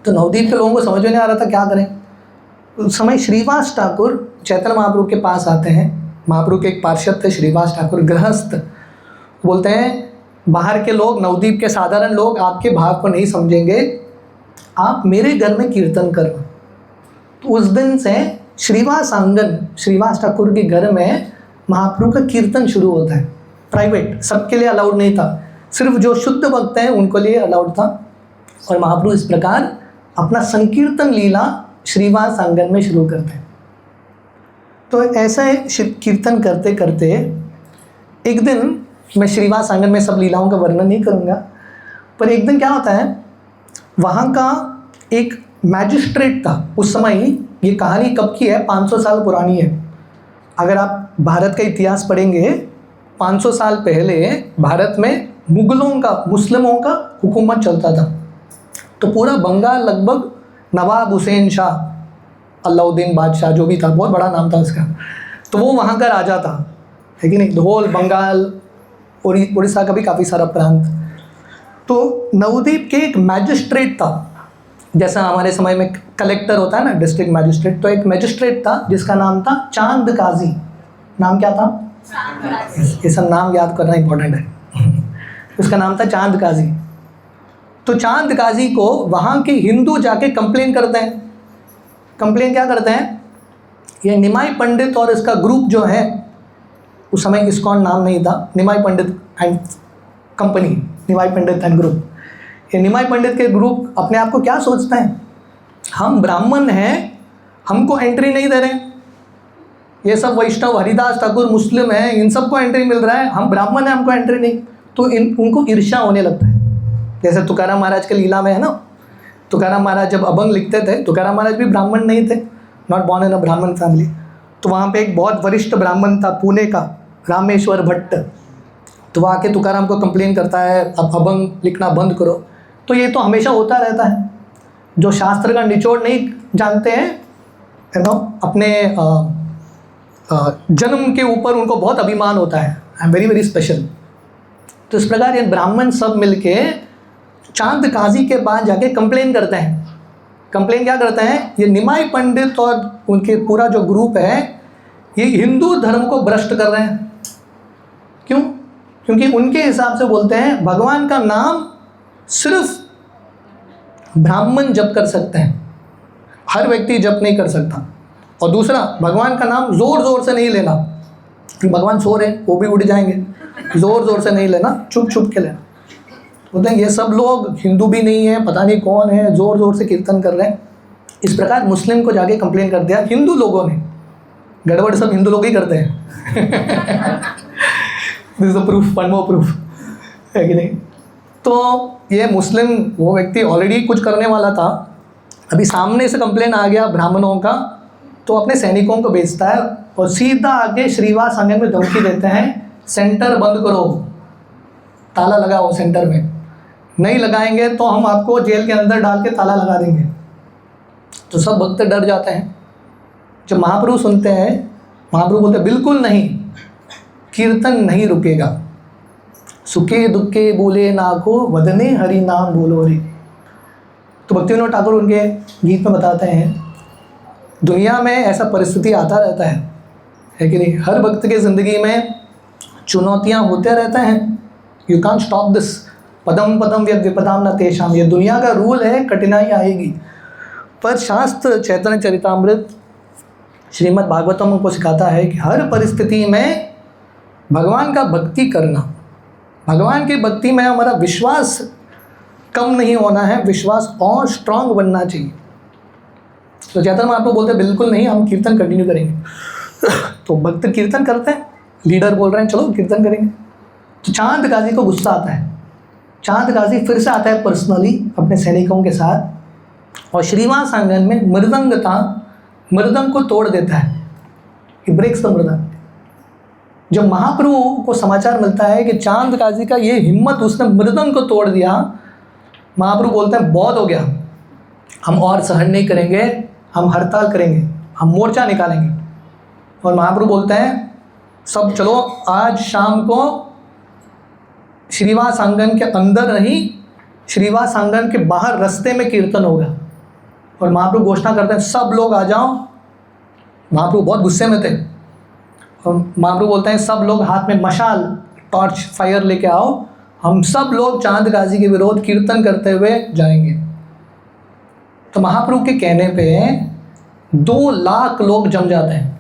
तो नवद्वीप के लोगों को समझ में नहीं आ रहा था क्या करें। उस समय श्रीवास ठाकुर चैतन्य महाप्रभु के पास आते हैं। महाप्रभु के एक पार्षद थे श्रीवास ठाकुर, गृहस्थ। बोलते हैं बाहर के लोग, नवद्वीप के साधारण लोग आपके भाव को नहीं समझेंगे, आप मेरे घर में कीर्तन करना। तो उस दिन से श्रीवास आंगन, श्रीवास ठाकुर के घर में महाप्रभु का कीर्तन शुरू होता है। प्राइवेट, सबके लिए अलाउड नहीं था, सिर्फ जो शुद्ध भक्त हैं उनको लिए अलाउड था। और महाप्रभु इस प्रकार अपना संकीर्तन लीला श्रीवास आंगन में शुरू करते हैं। तो ऐसा कीर्तन करते करते एक दिन, मैं श्रीवास आंगन में सब लीलाओं का वर्णन नहीं करूँगा, पर एक दिन क्या होता है, वहाँ का एक मैजिस्ट्रेट था। उस समय ये कहानी कब की है, 500 साल पुरानी है। अगर आप भारत का इतिहास पढ़ेंगे, 500 साल पहले भारत में मुगलों का, मुस्लिमों का हुकूमत चलता था। तो पूरा बंगाल लगभग नवाब हुसैन शाह, अलाउद्दीन बादशाह जो भी था, बहुत बड़ा नाम था उसका, तो वो वहाँ का राजा था, है कि नहीं। होल बंगाल और उड़ीसा का भी काफ़ी सारा प्रांत। तो नवद्वीप के एक मैजिस्ट्रेट था, जैसा हमारे समय में कलेक्टर होता है ना, डिस्ट्रिक्ट मैजिस्ट्रेट, तो एक मैजिस्ट्रेट था जिसका नाम था चांद काजी। नाम क्या था? ये सब नाम याद करना इंपॉर्टेंट है। उसका नाम था चांद काजी। तो चांद काजी को वहाँ के हिंदू जाके कंप्लेन करते हैं। कंप्लेन क्या करते हैं, ये निमाई पंडित और इसका ग्रुप जो है, उस समय इस्कॉन नाम नहीं था, Nimai Pandit and company, Nimai Pandit and group. ये निमाई पंडित के ग्रुप अपने आप को क्या सोचते हैं, हम ब्राह्मण हैं, हमको एंट्री नहीं दे रहे हैं, ये सब वैष्णव हरिदास ठाकुर मुस्लिम हैं, इन सबको एंट्री मिल रहा है, हम ब्राह्मण हैं, हमको एंट्री नहीं। तो उनको ईर्ष्या होने लगता है। जैसे तुकाराम महाराज के लीला में है ना, तुकाराम महाराज जब अभंग लिखते थे, तुकाराम महाराज भी ब्राह्मण नहीं थे, नॉट बॉर्न इन अ ब्राह्मण फैमिली। तो वहाँ पे एक बहुत वरिष्ठ ब्राह्मण था पुणे का, रामेश्वर भट्ट। तो वह आके तुकाराम को कंप्लेन करता है, अब अभंग लिखना बंद करो। तो ये तो हमेशा होता रहता है, जो शास्त्र का निचोड़ नहीं जानते हैं, यू नो, अपने जन्म के ऊपर उनको बहुत अभिमान होता है, I am very very special. तो इस प्रकार ये ब्राह्मण सब मिलके चांद काजी के पास जाके कंप्लेन करते हैं। कंप्लेन क्या करते हैं, ये निमाई पंडित और उनके पूरा जो ग्रुप है, ये हिंदू धर्म को भ्रष्ट कर रहे हैं। क्यों? क्योंकि उनके हिसाब से बोलते हैं भगवान का नाम सिर्फ ब्राह्मण जप कर सकते हैं, हर व्यक्ति जप नहीं कर सकता। और दूसरा, भगवान का नाम ज़ोर ज़ोर से नहीं लेना, भगवान सो रहे हैं वो भी उठ जाएंगे, ज़ोर ज़ोर से नहीं लेना, चुप चुप के लेना। बोलते हैं ये सब लोग हिंदू भी नहीं है, पता नहीं कौन है, ज़ोर ज़ोर से कीर्तन कर रहे हैं। इस प्रकार मुस्लिम को जाके कंप्लेन कर दिया हिंदू लोगों ने, गड़बड़ सब हिंदू लोग ही करते हैं। This is the proof, one more proof, है कि नहीं। तो ये मुस्लिम वो व्यक्ति ऑलरेडी कुछ करने वाला था, अभी सामने से कंप्लेन आ गया ब्राह्मणों का, तो अपने सैनिकों को भेजता है और सीधा आगे श्रीवास आंगन में धमकी देते हैं, सेंटर बंद करो, ताला लगाओ सेंटर में, नहीं लगाएंगे तो हम आपको जेल के अंदर डाल के ताला लगा देंगे। तो सब भक्त डर जाते हैं। जब महाप्रभु सुनते हैं, महाप्रभु बोलते बिल्कुल नहीं, कीर्तन नहीं रुकेगा। सुखे दुखे बोले नाको वदने हरि नाम बोलो रे। तो भक्तिविनोद ठाकुर उनके गीत में बताते हैं दुनिया में ऐसा परिस्थिति आता रहता है कि नहीं। हर भक्त के ज़िंदगी में चुनौतियाँ होते रहते हैं। You can't stop this. पदम पदम यद विपदाम न तेषाम, ये दुनिया का रूल है, कठिनाई आएगी। पर शास्त्र चैतन्य चरितामृत श्रीमद् भागवतम को सिखाता है कि हर परिस्थिति में भगवान का भक्ति करना, भगवान की भक्ति में हमारा विश्वास कम नहीं होना है, विश्वास और स्ट्रांग बनना चाहिए। तो चैतन्य महाप्रभु बोलते हैं बिल्कुल नहीं, हम कीर्तन कंटिन्यू करेंगे। तो भक्त कीर्तन करते हैं, लीडर बोल रहे हैं चलो कीर्तन करेंगे। तो चांद गाजी को गुस्सा आता है। चांद गाजी फिर से आता है पर्सनली अपने सैनिकों के साथ और श्रीवास आंगन में मृदंग को तोड़ देता है। ही ब्रेक्स द मृदंग। जब महाप्रभु को समाचार मिलता है कि चांद गाजी का ये हिम्मत, उसने मृदंग को तोड़ दिया, महाप्रभु बोलते हैं बहुत हो गया, हम और सहन नहीं करेंगे, हम हड़ताल करेंगे, हम मोर्चा निकालेंगे। और महाप्रभु बोलते हैं सब चलो आज शाम को श्रीवास आंगन के अंदर नहीं, श्रीवास आंगन के बाहर रास्ते में कीर्तन होगा। और महाप्रभु घोषणा करते हैं सब लोग आ जाओ। महाप्रभु बहुत गुस्से में थे और महाप्रभु बोलते हैं सब लोग हाथ में मशाल, टॉर्च, फायर लेके आओ, हम सब लोग चांद गाजी के विरोध कीर्तन करते हुए जाएंगे। तो महाप्रभु के कहने पे 2 लाख लोग जम जाते हैं।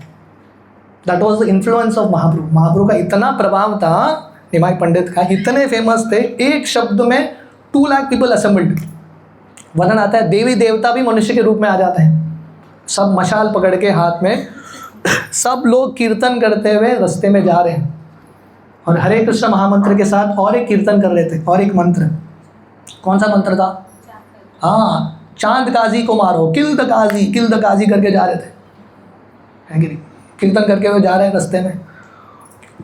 That was the influence of Mahaprabhu. Mahaprabhu का इतना प्रभाव था, निमाई पंडित का, इतने फेमस थे, एक शब्द में 2 लाख पीपल असेंबल्ड। वर्णन आता है देवी देवता भी मनुष्य के रूप में आ जाते हैं, सब मशाल पकड़ के हाथ में, सब लोग कीर्तन करते हुए रास्ते में जा रहे हैं और हरे कृष्ण महामंत्र के साथ और एक कीर्तन कर रहे थे। और एक मंत्र, कौन सा मंत्र था? हाँ, चांद काजी को मारो, किल द काजी करके जा रहे थे, है कि नहीं? कीर्तन करके हुए जा रहे हैं रास्ते में।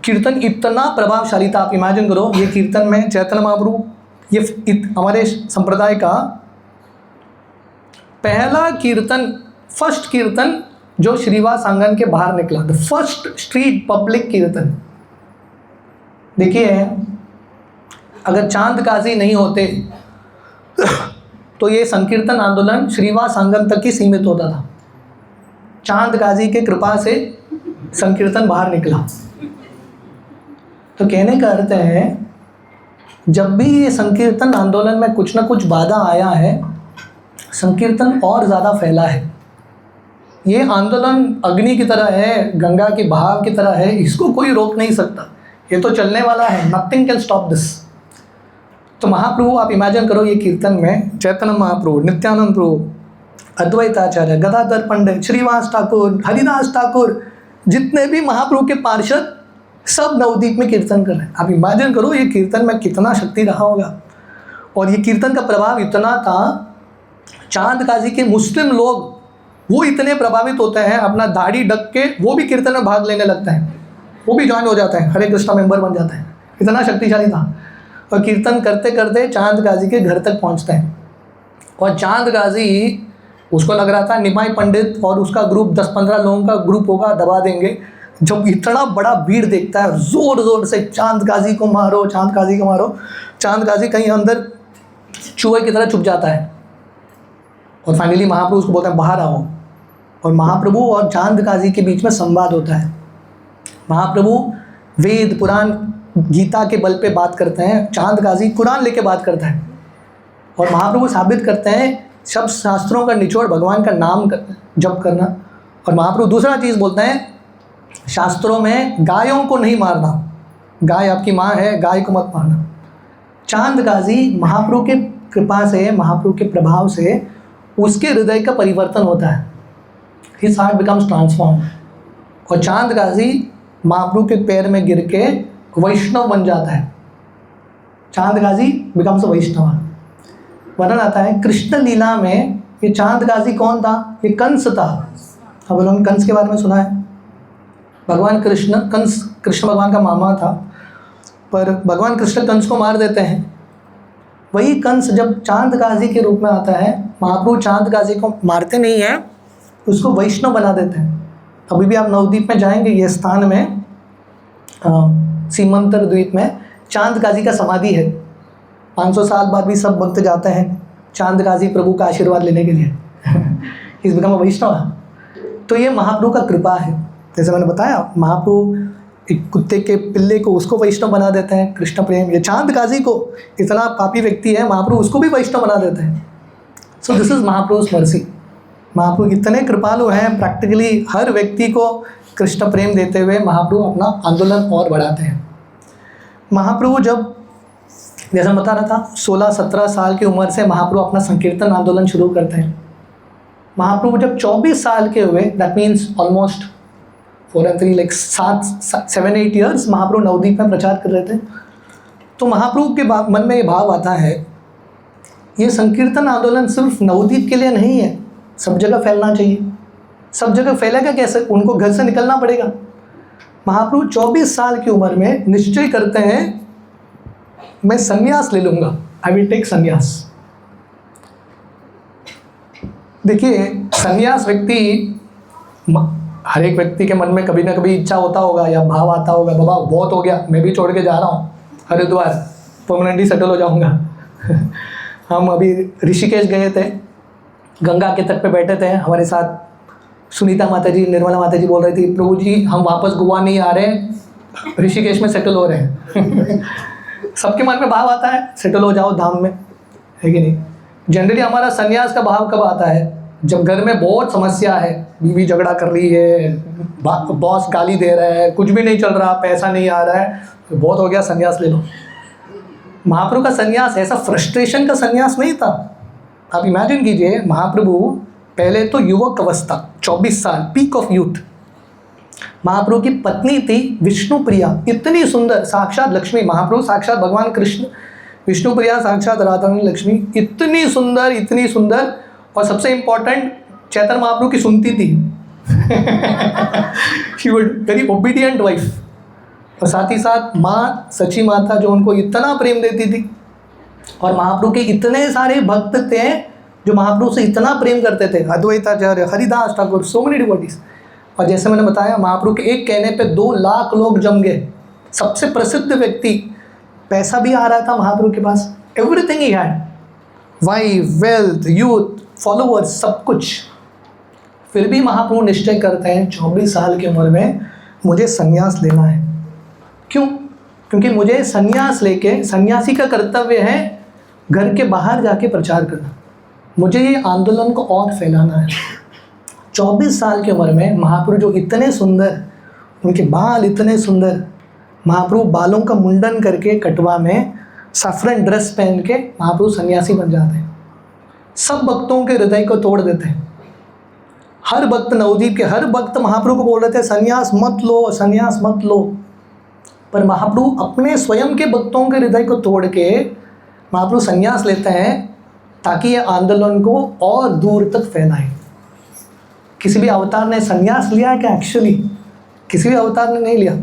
कीर्तन इतना प्रभावशाली था, आप इमेजिन करो। ये कीर्तन में चैतन्य महाप्रभु, ये हमारे संप्रदाय का पहला कीर्तन, फर्स्ट कीर्तन जो श्रीवास आंगन के बाहर निकला, द फर्स्ट स्ट्रीट पब्लिक कीर्तन। देखिए अगर चांद काजी नहीं होते तो ये संकीर्तन आंदोलन श्रीवास आंगन तक ही सीमित होता था। चांद काजी के कृपा से संकीर्तन बाहर निकला। तो कहने का अर्थ है जब भी ये संकीर्तन आंदोलन में कुछ ना कुछ बाधा आया है, संकीर्तन और ज़्यादा फैला है। ये आंदोलन अग्नि की तरह है, गंगा के बहाव की तरह है, इसको कोई रोक नहीं सकता, ये तो चलने वाला है। Nothing can stop this. तो महाप्रभु, आप इमेजिन करो ये कीर्तन में चैतन्य महाप्रभु, नित्यानंद प्रभु, अद्वैताचार्य, गदाधर पंडित, श्रीवास ठाकुर, हरिदास ठाकुर, जितने भी महाप्रभु के पार्षद, सब नवदीप में कीर्तन कर रहे हैं। आप इमेजिन करो ये कीर्तन में कितना शक्ति रहा होगा। और ये कीर्तन का प्रभाव इतना था, चांद काजी के मुस्लिम लोग वो इतने प्रभावित होते हैं, अपना दाढ़ी ढक के वो भी कीर्तन में भाग लेने लगते हैं, वो भी ज्वाइन हो जाते हैं, हरे कृष्णा मेंबर बन जाते हैं। इतना शक्तिशाली था। और कीर्तन करते करते चांद गाजी के घर तक पहुंचते हैं। और चांद गाजी, उसको लग रहा था निमाई पंडित और उसका ग्रुप 10-15 लोगों का ग्रुप होगा, दबा देंगे। जब इतना बड़ा भीड़ देखता है, ज़ोर ज़ोर से चांद गाजी को मारो, चांद गाजी को मारो, चांद गाजी कहीं अंदर चूहे की तरह छुप जाता है। और फाइनली महाप्रभु उसको बोलते हैं बाहर आओ। और महाप्रभु और चांद गाजी के बीच में संवाद होता है। महाप्रभु वेद पुराण गीता के बल पे बात करते हैं, चांद गाजी कुरान लेके बात करता है। और महाप्रभु साबित करते हैं सब शास्त्रों का निचोड़ भगवान का नाम जप करना। और महाप्रभु दूसरा चीज़ बोलते हैं, शास्त्रों में गायों को नहीं मारना, गाय आपकी माँ है, गाय को मत मारना। चांद गाजी महाप्रभु के कृपा से, महाप्रभु के प्रभाव से उसके हृदय का परिवर्तन होता है। His heart becomes transform. और चांद गाजी महाप्रभु के पैर में गिर के वैष्णव बन जाता है। चांद गाजी बिकम्स अ वैष्णव। वर्णन आता है कृष्ण लीला में, ये चांद गाजी कौन था? ये कंस था। अब उन्होंने कंस के बारे में सुना है। भगवान कृष्ण, कंस कृष्ण भगवान का मामा था, पर भगवान कृष्ण कंस को मार देते हैं। वही कंस जब चांद गाजी के रूप में आता है, महाप्रभु चांद गाजी को मारते नहीं हैं, उसको वैष्णव बना देते हैं। अभी भी आप नवद्वीप में जाएंगे, ये स्थान में सीमंतर द्वीप में चांद गाजी का समाधि है, 500 साल बाद भी सब भक्त जाते हैं चांद गाजी प्रभु का आशीर्वाद लेने के लिए। इस बिकम अ वैष्णव। तो ये महाप्रभु का कृपा है। जैसे मैंने बताया, महाप्रभु एक कुत्ते के पिल्ले को उसको वैष्णव बना देते हैं, कृष्ण प्रेम। ये चांद गाजी को, इतना पापी व्यक्ति है, महाप्रभु उसको भी वैष्णव बना देते हैं। So this is Mahaprabhu's mercy. Mahaprabhu इतने कृपालु हैं, प्रैक्टिकली हर व्यक्ति को कृष्ण प्रेम देते हुए महाप्रभु अपना आंदोलन और बढ़ाते हैं। महाप्रभु जब, जैसा बता रहा था, 16-17 साल की उम्र से महाप्रभु अपना संकीर्तन आंदोलन शुरू करते हैं। महाप्रभु जब 24 साल के हुए, that means almost 4 and 3 like 7-8 years Mahaprabhu Navadwip में प्रचार कर रहे थे। तो महाप्रभु के मन में ये भाव आता है, ये संकीर्तन आंदोलन सिर्फ नवद्वीप के लिए नहीं है, सब जगह फैलना चाहिए। सब जगह फैलेगा कैसे? उनको घर से निकलना पड़ेगा। महाप्रभु 24 साल की उम्र में निश्चय करते हैं, मैं संन्यास ले लूँगा, आई विल टेक संन्यास। देखिए, संन्यास व्यक्ति, हर एक व्यक्ति के मन में कभी ना कभी इच्छा होता होगा या भाव आता होगा, बाबा बहुत हो गया, मैं भी छोड़ के जा रहा हूँ हरिद्वार, परमानेंटली सेटल हो जाऊँगा। हम अभी ऋषिकेश गए थे, गंगा के तट पे बैठे थे, हमारे साथ सुनीता माता जी, निर्मला माता जी बोल रही थी, प्रभु जी हम वापस गोवा नहीं आ रहे, ऋषिकेश में सेटल हो रहे हैं। सबके मन में भाव आता है, सेटल हो जाओ धाम में, है कि नहीं? जनरली हमारा संन्यास का भाव कब आता है? जब घर में बहुत समस्या है, बीवी झगड़ा कर रही है, बॉस गाली दे रहा है, कुछ भी नहीं चल रहा, पैसा नहीं आ रहा है, तो बहुत हो गया, संन्यास ले लो। महाप्रभु का संन्यास ऐसा फ्रस्ट्रेशन का संन्यास नहीं था। आप इमेजिन कीजिए, महाप्रभु पहले तो युवक अवस्था, 24 साल, पीक ऑफ यूथ। महाप्रभु की पत्नी थी विष्णुप्रिया, इतनी सुंदर, साक्षात लक्ष्मी। महाप्रभु साक्षात भगवान कृष्ण, विष्णुप्रिया साक्षात राधा लक्ष्मी, इतनी सुंदर। और सबसे इम्पोर्टेंट, चैतन्य महाप्रभु की सुनती थी। She would very obedient wife. और साथ ही साथ माँ सची माता, जो उनको इतना प्रेम देती थी। और महाप्रभु के इतने सारे भक्त थे जो महाप्रभु से इतना प्रेम करते थे, Advaitacharya, Haridas Thakur, so many devotees. और जैसे मैंने बताया, महाप्रभु के एक कहने पे 2 लाख लोग जम गए। सबसे प्रसिद्ध व्यक्ति, पैसा भी आ रहा था महाप्रभु के पास, एवरीथिंग ही had, wife, wealth, youth, followers, सब कुछ। फिर भी महाप्रभु निश्चय करते हैं 24 साल की उम्र में, मुझे संन्यास लेना है। क्यों? क्योंकि मुझे संन्यास लेके, सन्यासी का कर्तव्य है घर के बाहर जाके प्रचार करना, मुझे ये आंदोलन को और फैलाना है। 24 साल की उम्र में महाप्रभु जो इतने सुंदर, उनके बाल इतने सुंदर, महाप्रभु बालों का मुंडन करके कटवा में सफरन ड्रेस पहन के महाप्रभु सन्यासी बन जाते हैं। सब भक्तों के हृदय को तोड़ देते हैं। हर भक्त, नवद्वीप के हर भक्त महाप्रभु को बोल रहे थे, संन्यास मत लो, संन्यास मत लो। पर महाप्रभु अपने स्वयं के भक्तों के हृदय को तोड़ के महाप्रभु संन्यास लेते हैं, ताकि ये आंदोलन को और दूर तक फैलाए। किसी भी अवतार ने संन्यास लिया क्या? एक्चुअली किसी भी अवतार ने नहीं लिया।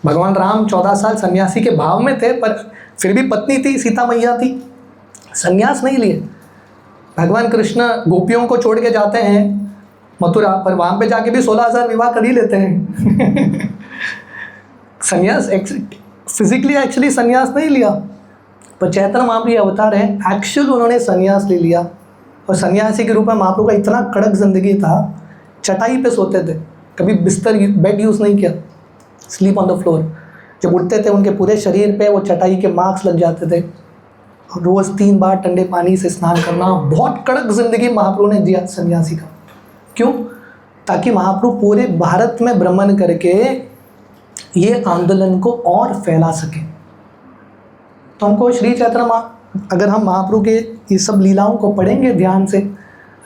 भगवान राम 14 साल सन्यासी के भाव में थे, पर फिर भी पत्नी थी, सीता मैया थी, संन्यास नहीं लिए। भगवान कृष्ण गोपियों को छोड़ के जाते हैं मथुरा, पर वहाँ पे जाके भी 16,000 विवाह कर ही लेते हैं। संन्यास फिजिकली एक्चुअली संन्यास नहीं लिया, पर चैतन्य महाप्रभु अवतार है, एक्चुअल उन्होंने संन्यास ले लिया। और सन्यासी के रूप में महाप्रभु का इतना कड़क जिंदगी था, चटाई पे सोते थे, कभी बिस्तर, बेड यूज़ नहीं किया, स्लीप ऑन द फ्लोर। जब उठते थे उनके पूरे शरीर पे वो चटाई के मार्क्स लग जाते थे। रोज़ 3 बार ठंडे पानी से स्नान करना, बहुत कड़क जिंदगी महाप्रभु ने जिया सन्यासी का। क्यों? ताकि महाप्रभु पूरे भारत में भ्रमण करके ये आंदोलन को और फैला सके। तो हमको श्री चैतन्य, अगर हम महाप्रभु के ये सब लीलाओं को पढ़ेंगे ध्यान से,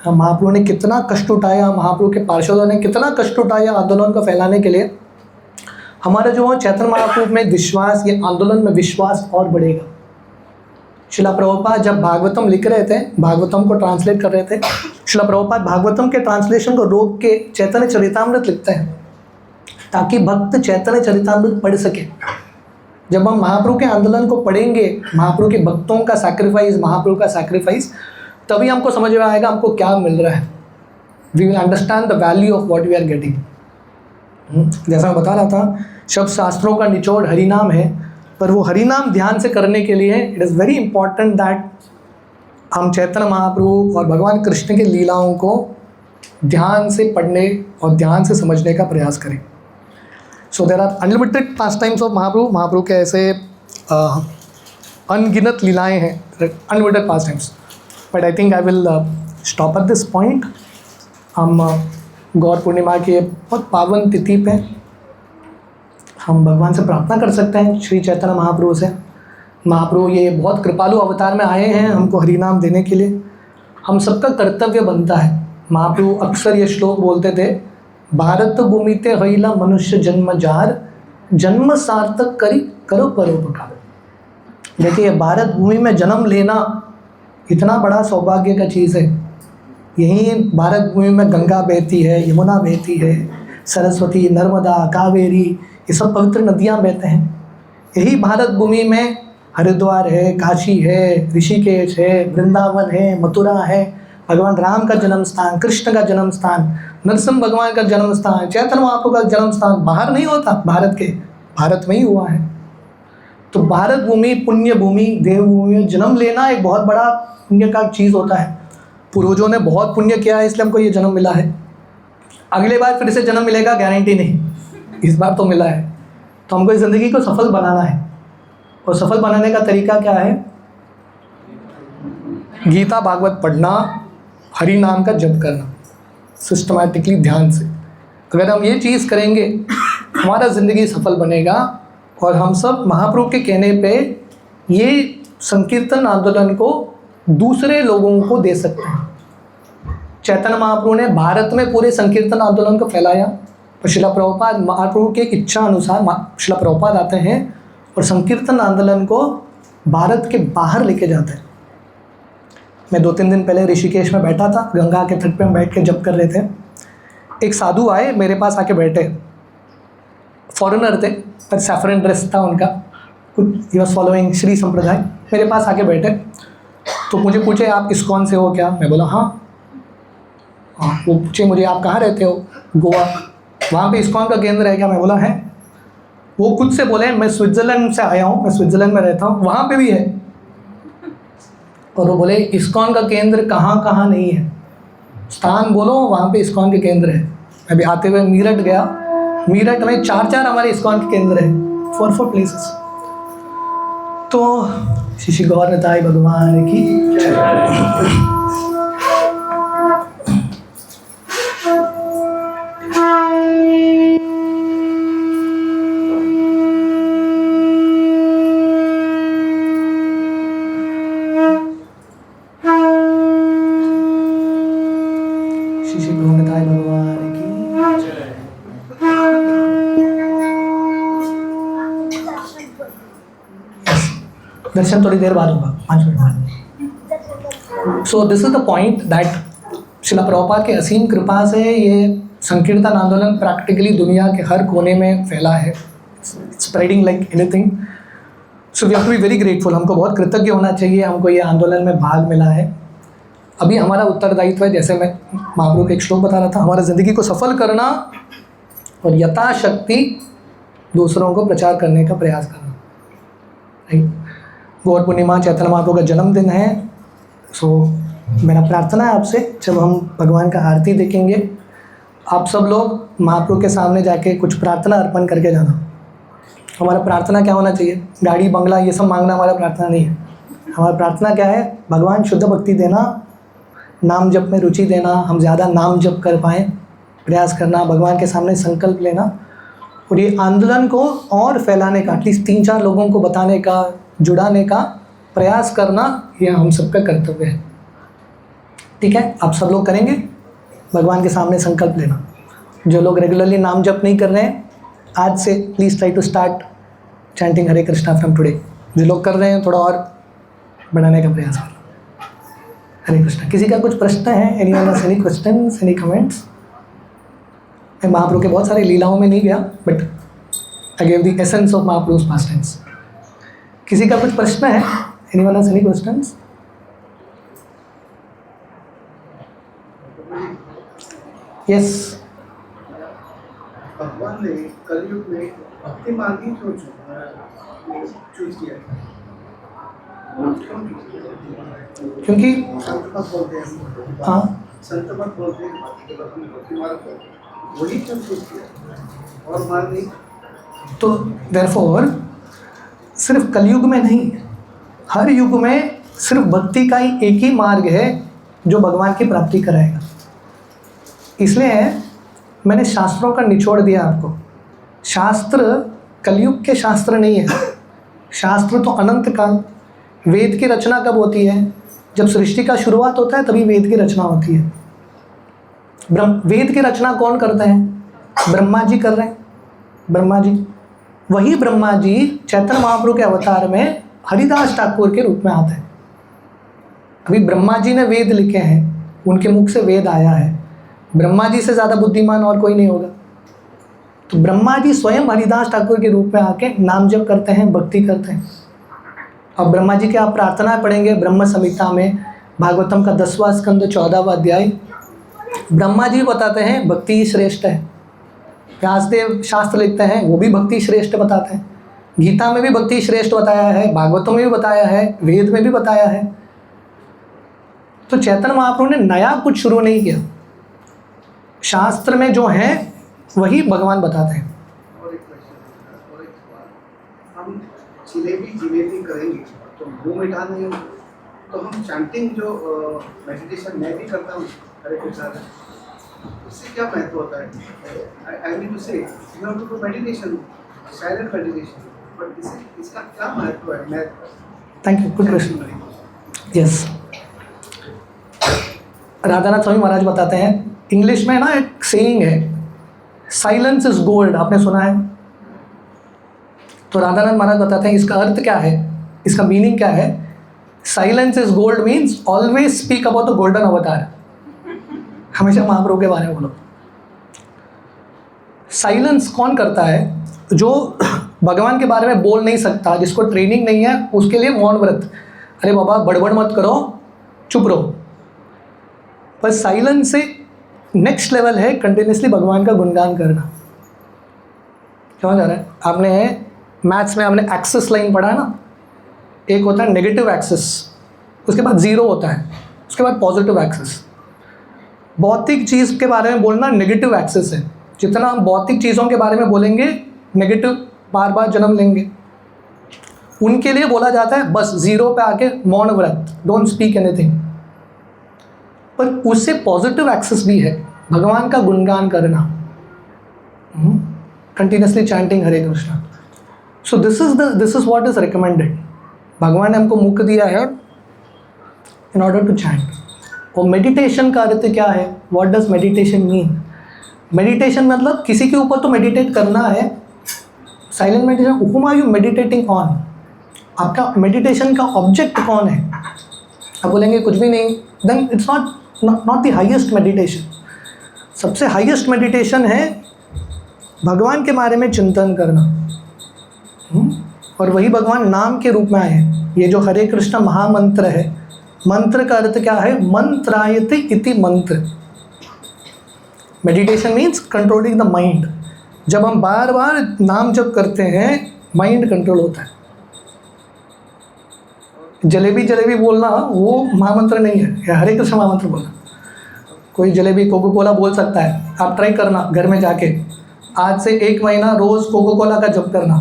महाप्रभु ने कितना कष्ट उठाया, महाप्रभु के पार्षदों ने कितना कष्ट उठाया आंदोलन को फैलाने के लिए, हमारा जो चैतन्य महाप्रभु में विश्वास, ये आंदोलन में विश्वास और बढ़ेगा। शिला प्रभुपाद जब भागवतम लिख रहे थे, भागवतम को ट्रांसलेट कर रहे थे, शिला प्रभुपाद भागवतम के ट्रांसलेशन को रोक के चैतन्य चरितामृत लिखते हैं, ताकि भक्त चैतन्य चरितामृत पढ़ सके। जब हम महाप्रभु के आंदोलन को पढ़ेंगे, महाप्रभु के भक्तों का सैक्रिफाइस, महाप्रभु का सैक्रिफाइस, तभी हमको समझ में आएगा हमको क्या मिल रहा है। We will understand the value of what we are getting. जैसा मैं बता रहा था, सब शास्त्रों का निचोड़ हरिनाम है, पर वो हरि नाम ध्यान से करने के लिए it is very important that हम चैतन्य महाप्रभु और भगवान कृष्ण की लीलाओं को ध्यान से पढ़ने और ध्यान से समझने का प्रयास करें. So there are unlimited pastimes of Mahaprabhu. Mahaprabhu के ऐसे अनगिनत लीलाएँ हैं, unlimited pastimes. But I think I will stop at this point. हम गौर पूर्णिमा के बहुत पावन तिथि पे हम भगवान से प्रार्थना कर सकते हैं, श्री चैतन्य महाप्रभु से. महाप्रभु ये बहुत कृपालु अवतार में आए हैं हमको हरि नाम देने के लिए. हम सबका कर्तव्य बनता है. महाप्रभु अक्सर ये श्लोक बोलते थे, भारत भूमि ते हईला मनुष्य जन्म जार, जन्म सार्थक करी करो परोपकार. देखिए, भारत भूमि में जन्म लेना इतना बड़ा सौभाग्य का चीज़ है. यहीं भारत भूमि में गंगा बहती है, यमुना बहती है, सरस्वती, नर्मदा, कावेरी, ये सब पवित्र नदियाँ बहते हैं. यही भारत भूमि में हरिद्वार है, काशी है, ऋषिकेश है, वृंदावन है, मथुरा है, भगवान राम का जन्म स्थान, कृष्ण का जन्म स्थान, नरसिंह भगवान का जन्म स्थान, चैतन्य महाप्रभु का जन्म स्थान बाहर नहीं होता, भारत में ही हुआ है. तो भारत भूमि पुण्य भूमि, देवभूमि में जन्म लेना एक बहुत बड़ा पुण्य का चीज़ होता है. पूर्वजों ने बहुत पुण्य किया है, इसलिए हमको ये जन्म मिला है. अगले बार फिर से जन्म मिलेगा गारंटी नहीं, इस बार तो मिला है. तो हमको इस ज़िंदगी को सफल बनाना है. और सफल बनाने का तरीका क्या है? गीता भागवत पढ़ना, हरि नाम का जप करना सिस्टमैटिकली, ध्यान से. अगर हम ये चीज़ करेंगे, हमारा ज़िंदगी सफल बनेगा. और हम सब महाप्रभु के कहने पे ये संकीर्तन आंदोलन को दूसरे लोगों को दे सकते हैं. चैतन्य महाप्रभु ने भारत में पूरे संकीर्तन आंदोलन को फैलाया. और शिला प्रभुपाद महाप्रभु के इच्छा अनुसार शिला प्रभुपाद आते हैं और संकीर्तन आंदोलन को भारत के बाहर लेके जाते हैं. मैं 2-3 दिन पहले ऋषिकेश में बैठा था, गंगा के तट पे हम बैठ के जप कर रहे थे. एक साधु आए, मेरे पास आके बैठे. फॉरेनर थे, पर सैफरन ड्रेस था उनका, कुछ ही वॉज फॉलोइंग श्री संप्रदाय. मेरे पास आके बैठे तो मुझे पूछे, आप इस्कॉन से हो क्या? मैं बोला हाँ. वो पूछे मुझे, आप कहाँ रहते हो? गोवा. वहाँ पे इस्कॉन का केंद्र है क्या? मैं बोला है. वो खुद से बोले, मैं स्विट्ज़रलैंड से आया हूँ, मैं स्विट्ज़रलैंड में रहता हूँ, वहाँ पे भी है. और वो बोले, इस्कॉन का केंद्र कहाँ कहाँ नहीं है, स्थान बोलो वहाँ पे इस्कॉन के केंद्र है. मैं भी आते हुए मीरठ गया, मीरठ में 4 हमारे इस्कॉन के केंद्र हैं, 4 प्लेसेस. तो श्री गौर निताई भगवान की दर्शन थोड़ी देर बाद होगा, 5 मिनट बाद. सो this is the point that शिला प्रभुपाद के असीम कृपा से ये संकीर्तन आंदोलन प्रैक्टिकली दुनिया के हर कोने में फैला है, spreading like anything. So we have to be very grateful. हमको बहुत कृतज्ञ होना चाहिए, हमको ये आंदोलन में भाग मिला है. अभी हमारा उत्तरदायित्व है, जैसे मैं महाप्रभु का एक श्लोक बता रहा था, हमारा ज़िंदगी को सफल करना और यथाशक्ति दूसरों को प्रचार करने का प्रयास करना. राइट. गौर पूर्णिमा चैतन्य महाप्रभु का जन्मदिन है. सो मेरा प्रार्थना है आपसे, जब हम भगवान का आरती देखेंगे, आप सब लोग महाप्रभु के सामने जाके कुछ प्रार्थना अर्पण करके जाना. हमारा प्रार्थना क्या होना चाहिए? गाड़ी बंगला ये सब मांगना हमारा प्रार्थना नहीं है. हमारा प्रार्थना क्या है? भगवान शुद्ध भक्ति देना, नाम जप में रुचि देना, हम ज़्यादा नाम जप कर पाएँ, प्रयास करना, भगवान के सामने संकल्प लेना, और ये आंदोलन को और फैलाने का, एटलीस्ट 3-4 लोगों को बताने का, जुड़ाने का प्रयास करना, ये हम सबका कर्तव्य है. ठीक है, आप सब लोग करेंगे? भगवान के सामने संकल्प लेना. जो लोग रेगुलरली नाम जप नहीं कर रहे हैं, आज से please try to start chanting Hare Krishna from today. जो लोग कर रहे हैं, थोड़ा और बढ़ाने का प्रयास करना. हरे कृष्णा. किसी का कुछ प्रश्न है? Anyone has any questions, any comments? मैं महाप्रभु के बहुत सारे लीलाओं में नहीं गया, but I gave the essence of Mahaprabhu's pastimes. किसी का कुछ प्रश्न है? Anyone has any questions? Yes. भगवान ने कलयुग में भक्ति मांगी क्यों? आपने चूज किया? क्योंकि संत मत बोलते हैं, हाँ, संत मत बोलते हैं, भक्ति मार्ग वही क्यों चूज किया और मार्ग नहीं? तो देयरफॉर सिर्फ कलयुग में नहीं, हर युग में सिर्फ भक्ति का ही एक ही मार्ग है जो भगवान की प्राप्ति कराएगा। इसलिए मैंने शास्त्रों का निचोड़ दिया आपको। शास्त्र कलयुग के शास्त्र नहीं है, शास्त्र तो अनंत काल। वेद की रचना कब होती है? जब सृष्टि का शुरुआत होता है तभी वेद की रचना होती है। वेद की रचना कौन करते हैं? ब्रह्मा जी कर रहे हैं। ब्रह्मा जी, वही ब्रह्मा जी चैतन्य महाप्रभु के अवतार में हरिदास ठाकुर के रूप में आते हैं। अभी ब्रह्मा जी ने वेद लिखे हैं, उनके मुख से वेद आया है। ब्रह्मा जी से ज़्यादा बुद्धिमान और कोई नहीं होगा। तो ब्रह्मा जी स्वयं हरिदास ठाकुर के रूप में आके नाम जप करते हैं, भक्ति करते हैं। अब ब्रह्मा जी की आप प्रार्थना पढ़ेंगे ब्रह्म संहिता में, भागवतम का 10वां स्कंद 14वां अध्याय, ब्रह्मा जी बताते हैं भक्ति ही श्रेष्ठ है। व्यासदेव शास्त्र लिखते हैं, वो भी भक्ति श्रेष्ठ बताते हैं। गीता में भी भक्ति श्रेष्ठ बताया है, भागवतों में भी बताया है, वेद में भी बताया है। तो चैतन्य महाप्रभु ने नया कुछ शुरू नहीं किया, शास्त्र में जो है वही भगवान बताते हैं। और एक क्वेश्चन, और एक सवाल, हम जिलेबी करेंगे तो मुंह मीठा नहीं होगा, तो हम चैंटिंग जो मेडिटेशन मैं भी करता हूँ हरे कृष्णा, उससे क्या महत्व होता है? I mean to say you have to do meditation, silent meditation, but इसका क्या महत्व है? मैं thank you, good question. Yes, Radhanath Swami Maharaj बताते हैं, इंग्लिश में ना एक सेइंग है, साइलेंस इज गोल्ड, आपने सुना है? तो राधानाथ महाराज बताते हैं इसका अर्थ क्या है, इसका मीनिंग क्या है। Silence is gold means always speak about the golden अवतार, हमेशा महाप्रभु के बारे में बोलो। साइलेंस कौन करता है? जो भगवान के बारे में बोल नहीं सकता, जिसको ट्रेनिंग नहीं है, उसके लिए मौन व्रत, अरे बाबा बड़बड़ मत करो, चुप रहो। पर साइलेंस से नेक्स्ट लेवल है कंटिन्यूसली भगवान का गुणगान करना। समझ आ रहा है? आपने मैथ्स में आपने एक्सिस लाइन पढ़ा है ना, एक होता है नेगेटिव एक्सिस, उसके बाद ज़ीरो होता है, उसके बाद पॉजिटिव एक्सिस। भौतिक चीज़ के बारे में बोलना नेगेटिव एक्सिस है। जितना हम भौतिक चीज़ों के बारे में बोलेंगे नेगेटिव बार बार जन्म लेंगे। उनके लिए बोला जाता है बस ज़ीरो पे आके मौन व्रत, डोंट स्पीक एनीथिंग। पर उससे पॉजिटिव एक्सेस भी है, भगवान का गुणगान करना, continuously chanting Hare Krishna. So this is what is recommended. भगवान ने हमको मुख दिया है इन ऑर्डर टू चैंट। और मेडिटेशन का अर्थ क्या है? What does meditation mean? Meditation मतलब किसी के ऊपर तो मेडिटेट करना है, silent meditation. Whom are you meditating on? आपका मेडिटेशन का ऑब्जेक्ट कौन है? आप बोलेंगे कुछ भी नहीं, then it's not the highest meditation. सबसे हाईएस्ट मेडिटेशन है भगवान के बारे में चिंतन करना। और वही भगवान नाम के रूप में आए हैं। ये जो हरे कृष्ण महामंत्र है, मंत्र का अर्थ क्या है? मंत्रायते इति मंत्र। Meditation means controlling the mind. जब हम बार बार नाम जप करते हैं, माइंड कंट्रोल होता है। जलेबी जलेबी बोलना वो महामंत्र नहीं है, या हरे कृष्ण महामंत्र बोलना। कोई जलेबी कोको कोला बोल सकता है, आप ट्राई करना घर में जाके, आज से 1 महीना रोज़ कोको कोला का जप करना,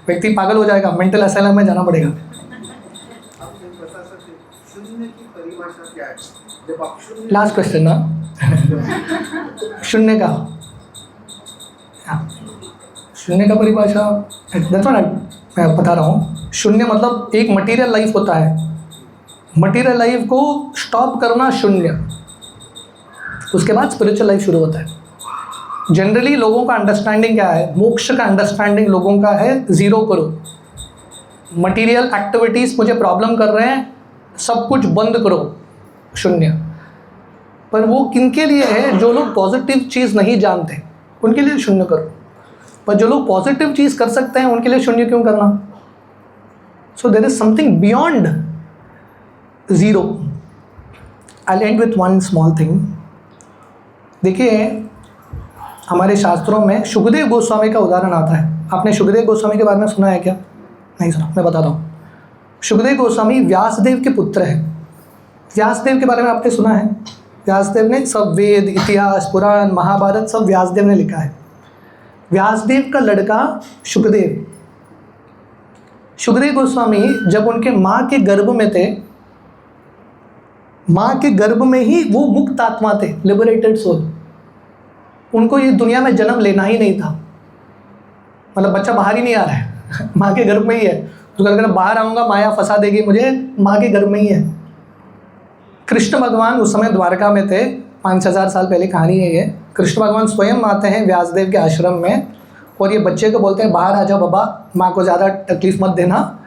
व्यक्ति पागल हो जाएगा, मेंटल असाइलम में जाना पड़ेगा। लास्ट क्वेश्चन ना, शून्य का, शून्य का परिभाषा देखो ना, मैं बता रहा हूँ। शून्य मतलब एक मटेरियल लाइफ होता है, मटेरियल लाइफ को स्टॉप करना शून्य, उसके बाद स्पिरिचुअल लाइफ शुरू होता है। जनरली लोगों का अंडरस्टैंडिंग क्या है? मोक्ष का अंडरस्टैंडिंग लोगों का है ज़ीरो करो, मटेरियल एक्टिविटीज़ मुझे प्रॉब्लम कर रहे हैं, सब कुछ बंद करो, शून्य। पर वो किनके लिए है? जो लोग पॉजिटिव चीज़ नहीं जानते, उनके लिए शून्य करो। पर जो लोग पॉजिटिव चीज़ कर सकते हैं, उनके लिए शून्य क्यों करना? So there is something beyond zero. I end with one small thing. देखिए, हमारे शास्त्रों में सुखदेव गोस्वामी का उदाहरण आता है। आपने सुखदेव गोस्वामी के बारे में सुना है क्या? नहीं सुना, मैं बताता हूँ। सुखदेव गोस्वामी व्यासदेव के पुत्र हैं। व्यासदेव के बारे में आपने सुना है? व्यासदेव ने सब वेद, इतिहास, पुराण, महाभारत सब व्यासदेव ने लिखा है। व्यासदेव का लड़का सुखदेव, सुखदेव गोस्वामी जब उनके माँ के गर्भ में थे, माँ के गर्भ में ही वो मुक्त आत्मा थे, लिबरेटेड सोल। उनको ये दुनिया में जन्म लेना ही नहीं था, मतलब बच्चा बाहर ही नहीं आ रहा है माँ के गर्भ में ही है। तो अगर बाहर आऊँगा माया फंसा देगी मुझे, माँ के गर्भ में ही है। कृष्ण भगवान उस समय द्वारका में थे, 5,000 साल पहले कहानी है ये। कृष्ण भगवान स्वयं आते हैं व्यासदेव के आश्रम में और ये बच्चे को बोलते हैं बाहर आ जाओ बाबा, माँ को ज़्यादा तकलीफ मत देना,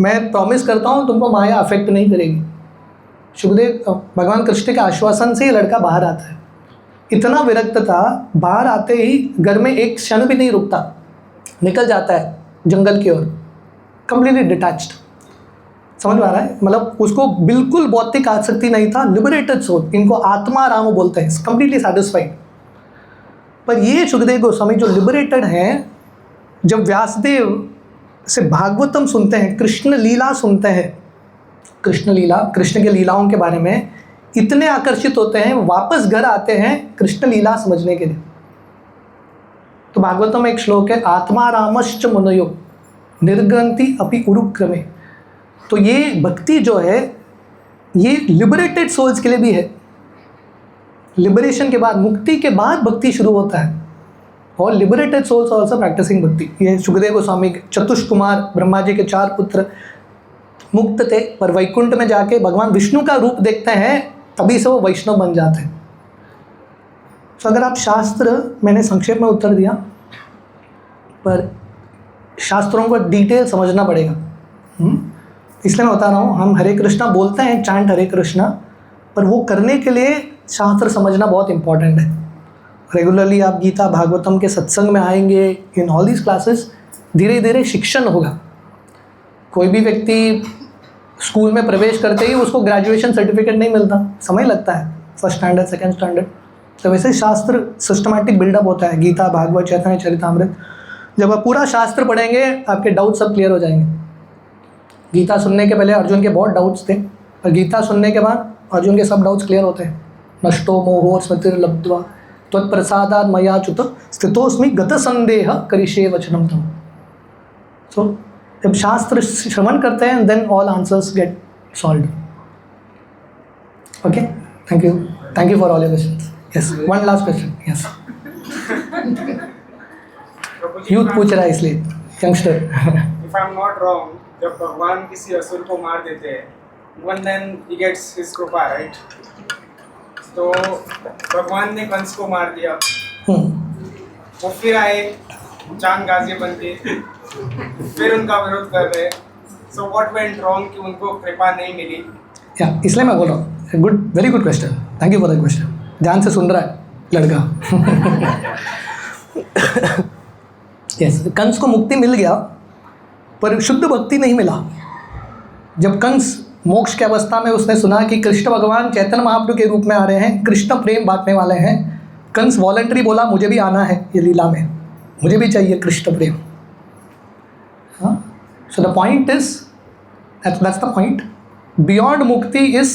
मैं प्रॉमिस करता हूँ तुमको माया अफेक्ट नहीं करेगी। सुखदेव भगवान कृष्ण के आश्वासन से ये लड़का बाहर आता है। इतना विरक्त था, बाहर आते ही घर में एक क्षण भी नहीं रुकता, निकल जाता है जंगल की ओर, कंप्लीटली डिटैच्ड। समझ में आ रहा है? मतलब उसको बिल्कुल भौतिक आसक्ति नहीं था, लिबरेटेड सोल, इनको आत्मा राम बोलते हैं, कंप्लीटली सेटिस्फाइड। पर ये सुखदेव गोस्वामी जो लिबरेटेड हैं, जब व्यासदेव से भागवतम सुनते हैं, कृष्ण लीला सुनते हैं, कृष्ण लीला, कृष्ण के लीलाओं के बारे में इतने आकर्षित होते हैं, वापस घर आते हैं कृष्ण लीला समझने के लिए। तो भागवतम में एक श्लोक है, आत्मा रामश्च मुनयो निर्ग्रंथि अपि उरुक्रमे। तो ये भक्ति जो है ये लिबरेटेड सोल्स के लिए भी है। लिबरेशन के बाद, मुक्ति के बाद भक्ति शुरू होता है, और लिबरेटेड सोल्स आल्सो प्रैक्टिसिंग भक्ति। ये सुखदेव गोस्वामी, चतुष कुमार, ब्रह्मा जी के 4 पुत्र मुक्त थे, पर वैकुंठ में जाके भगवान विष्णु का रूप देखते हैं, तभी से वो वैष्णव बन जाते हैं। तो अगर आप शास्त्र, मैंने संक्षेप में उत्तर दिया, पर शास्त्रों को डिटेल समझना पड़ेगा। इसलिए मैं बता रहा हूँ, हम हरे कृष्णा बोलते हैं, चैंट हरे कृष्णा, पर वो करने के लिए शास्त्र समझना बहुत इंपॉर्टेंट है। रेगुलरली आप गीता भागवतम के सत्संग में आएंगे, इन ऑल दीज क्लासेस धीरे धीरे शिक्षण होगा। कोई भी व्यक्ति स्कूल में प्रवेश करते ही उसको ग्रेजुएशन सर्टिफिकेट नहीं मिलता, समय लगता है, फर्स्ट स्टैंडर्ड, सेकंड स्टैंडर्ड। तो वैसे शास्त्र सिस्टमैटिक बिल्डअप होता है। गीता, भागवत, चैतन्य चरितामृत, जब आप पूरा शास्त्र पढ़ेंगे आपके डाउट सब क्लियर हो जाएंगे। गीता सुनने के पहले अर्जुन के बहुत डाउट्स थे, और गीता सुनने के बाद अर्जुन के सब डाउट्स क्लियर होते हैं। नष्टो मोहो स्मृतिर्लब्ध्वा त्वत्प्रसादात् मयाच्युत स्थितोऽस्मि गतसंदेह करिष्ये वचनं तव। सो जब शास्त्र श्रवण करते हैं, then all answers get solved. Okay, thank you for all your questions. Yes, one last question. Yes, youth पूछ रहा है इसलिए, youngster. If I am not wrong, जब भगवान किसी असुर को मार देते हैं, when then he gets his कृपा, राइट? तो भगवान ने कंस को मार दिया, वो फिर आए चांद गाजी बन के, फिर उनका विरोध कर रहे। सो व्हाट वेंट रॉन्ग कि उनको कृपा नहीं मिली? या इसलिए मैं बोल रहा हूँ, good, very good question, thank you for the question. ध्यान से सुन रहा है लड़का। यस, कंस को मुक्ति मिल गया, पर शुद्ध भक्ति नहीं मिला। जब कंस मोक्ष की अवस्था में उसने सुना कि कृष्ण भगवान चैतन्य महाप्रभु के रूप में आ रहे हैं, कृष्ण प्रेम बांटने वाले हैं, कंस वॉलंटरी बोला मुझे भी आना है ये लीला में, मुझे भी चाहिए कृष्ण प्रेम। हाँ, so the point is, that's the point, beyond मुक्ति इज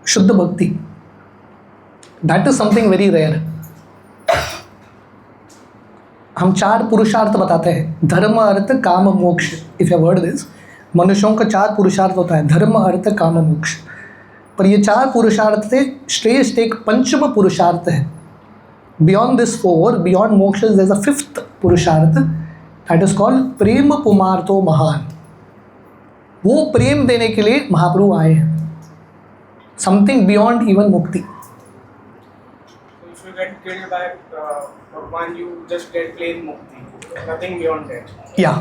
शुद्ध भक्ति। That is something very rare. हम 4 पुरुषार्थ बताते हैं, धर्म अर्थ काम मोक्ष। इफ यू वर्ड दिस, मनुष्यों का 4 पुरुषार्थ होता है, धर्म अर्थ काम मोक्ष। पर ये 4 पुरुषार्थ से श्रेष्ठ एक पंचम पुरुषार्थ है। बियॉन्ड दिस 4, बियॉन्ड मोक्ष, देयर इज अ 5th पुरुषार्थ, दैट इज कॉल्ड प्रेम पुमार्थो महान। वो प्रेम देने के लिए महाप्रभु आए हैं, समथिंग बियॉन्ड इवन मुक्ति। If you get killed by Bhagwan, you just get plain mukti, nothing beyond that. Yeah,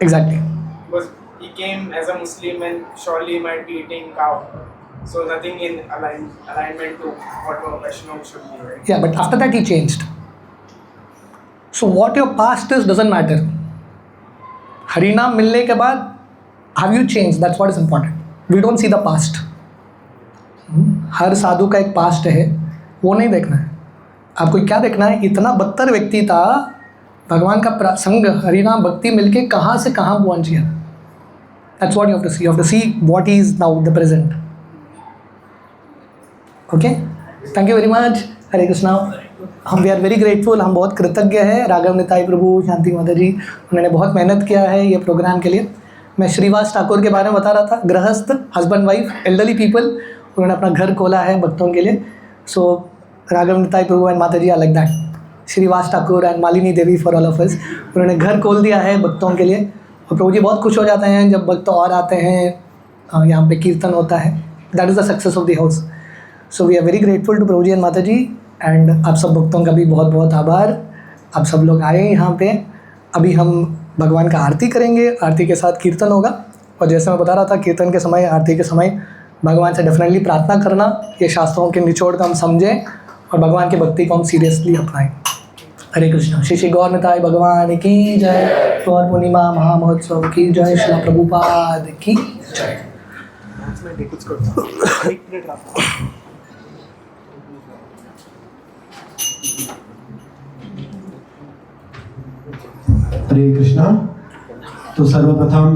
exactly. Because he came as a Muslim and surely he might be eating cow, so nothing in alignment to what a Vaishnava should be, right? Yeah, but after that he changed. So what your past is doesn't matter. हरिनाम मिलने के बाद have you changed? That's what is important. We don't see the past. हर साधु का एक past है, वो नहीं देखना है। आपको क्या देखना है, इतना बदतर व्यक्ति था, भगवान का संग हरिनाम भक्ति मिलके कहाँ से कहाँ पहुँच गया। That's what you have to see. You have to see what is now the present. Okay? Thank you very much. हरे कृष्णा. हम वी आर वेरी ग्रेटफुल. हम बहुत कृतज्ञ हैं राघव निताई प्रभु, शांति माता जी. उन्होंने बहुत मेहनत किया है ये प्रोग्राम के लिए. मैं श्रीवास ठाकुर के बारे में बता रहा था. गृहस्थ, हस्बैंड वाइफ, एल्डरली पीपल. उन्होंने अपना घर खोला है भक्तों के लिए. सो राघव निताई प्रभु एंड माता जी are like that. Shrivas Thakur and Malini Devi for all of us. उन्होंने घर खोल दिया है भक्तों के लिए. और प्रभु जी बहुत खुश हो जाते हैं जब भक्त और आते हैं. यहाँ पे कीर्तन होता है. That is the success of the house. So we are very grateful to Prabhu ji and माता जी. एंड आप सब भक्तों का भी बहुत बहुत आभार. आप सब लोग आए यहाँ पे. अभी हम भगवान का आरती करेंगे. आरती के साथ कीर्तन होगा. और जैसे मैं बता रहा था, कीर्तन के समय, आरती के समय भगवान से डेफिनेटली प्रार्थना करना. ये शास्त्रों के निचोड़ को हम समझें और भगवान की भक्ति को हम सीरियसली अपनाएं. हरे कृष्णा. श्री श्री गौर निताई भगवान की जय. गौर पूर्णिमा महामहोत्सव की जय. श्रील प्रभुपाद की जय. हरे कृष्णा. तो सर्वप्रथम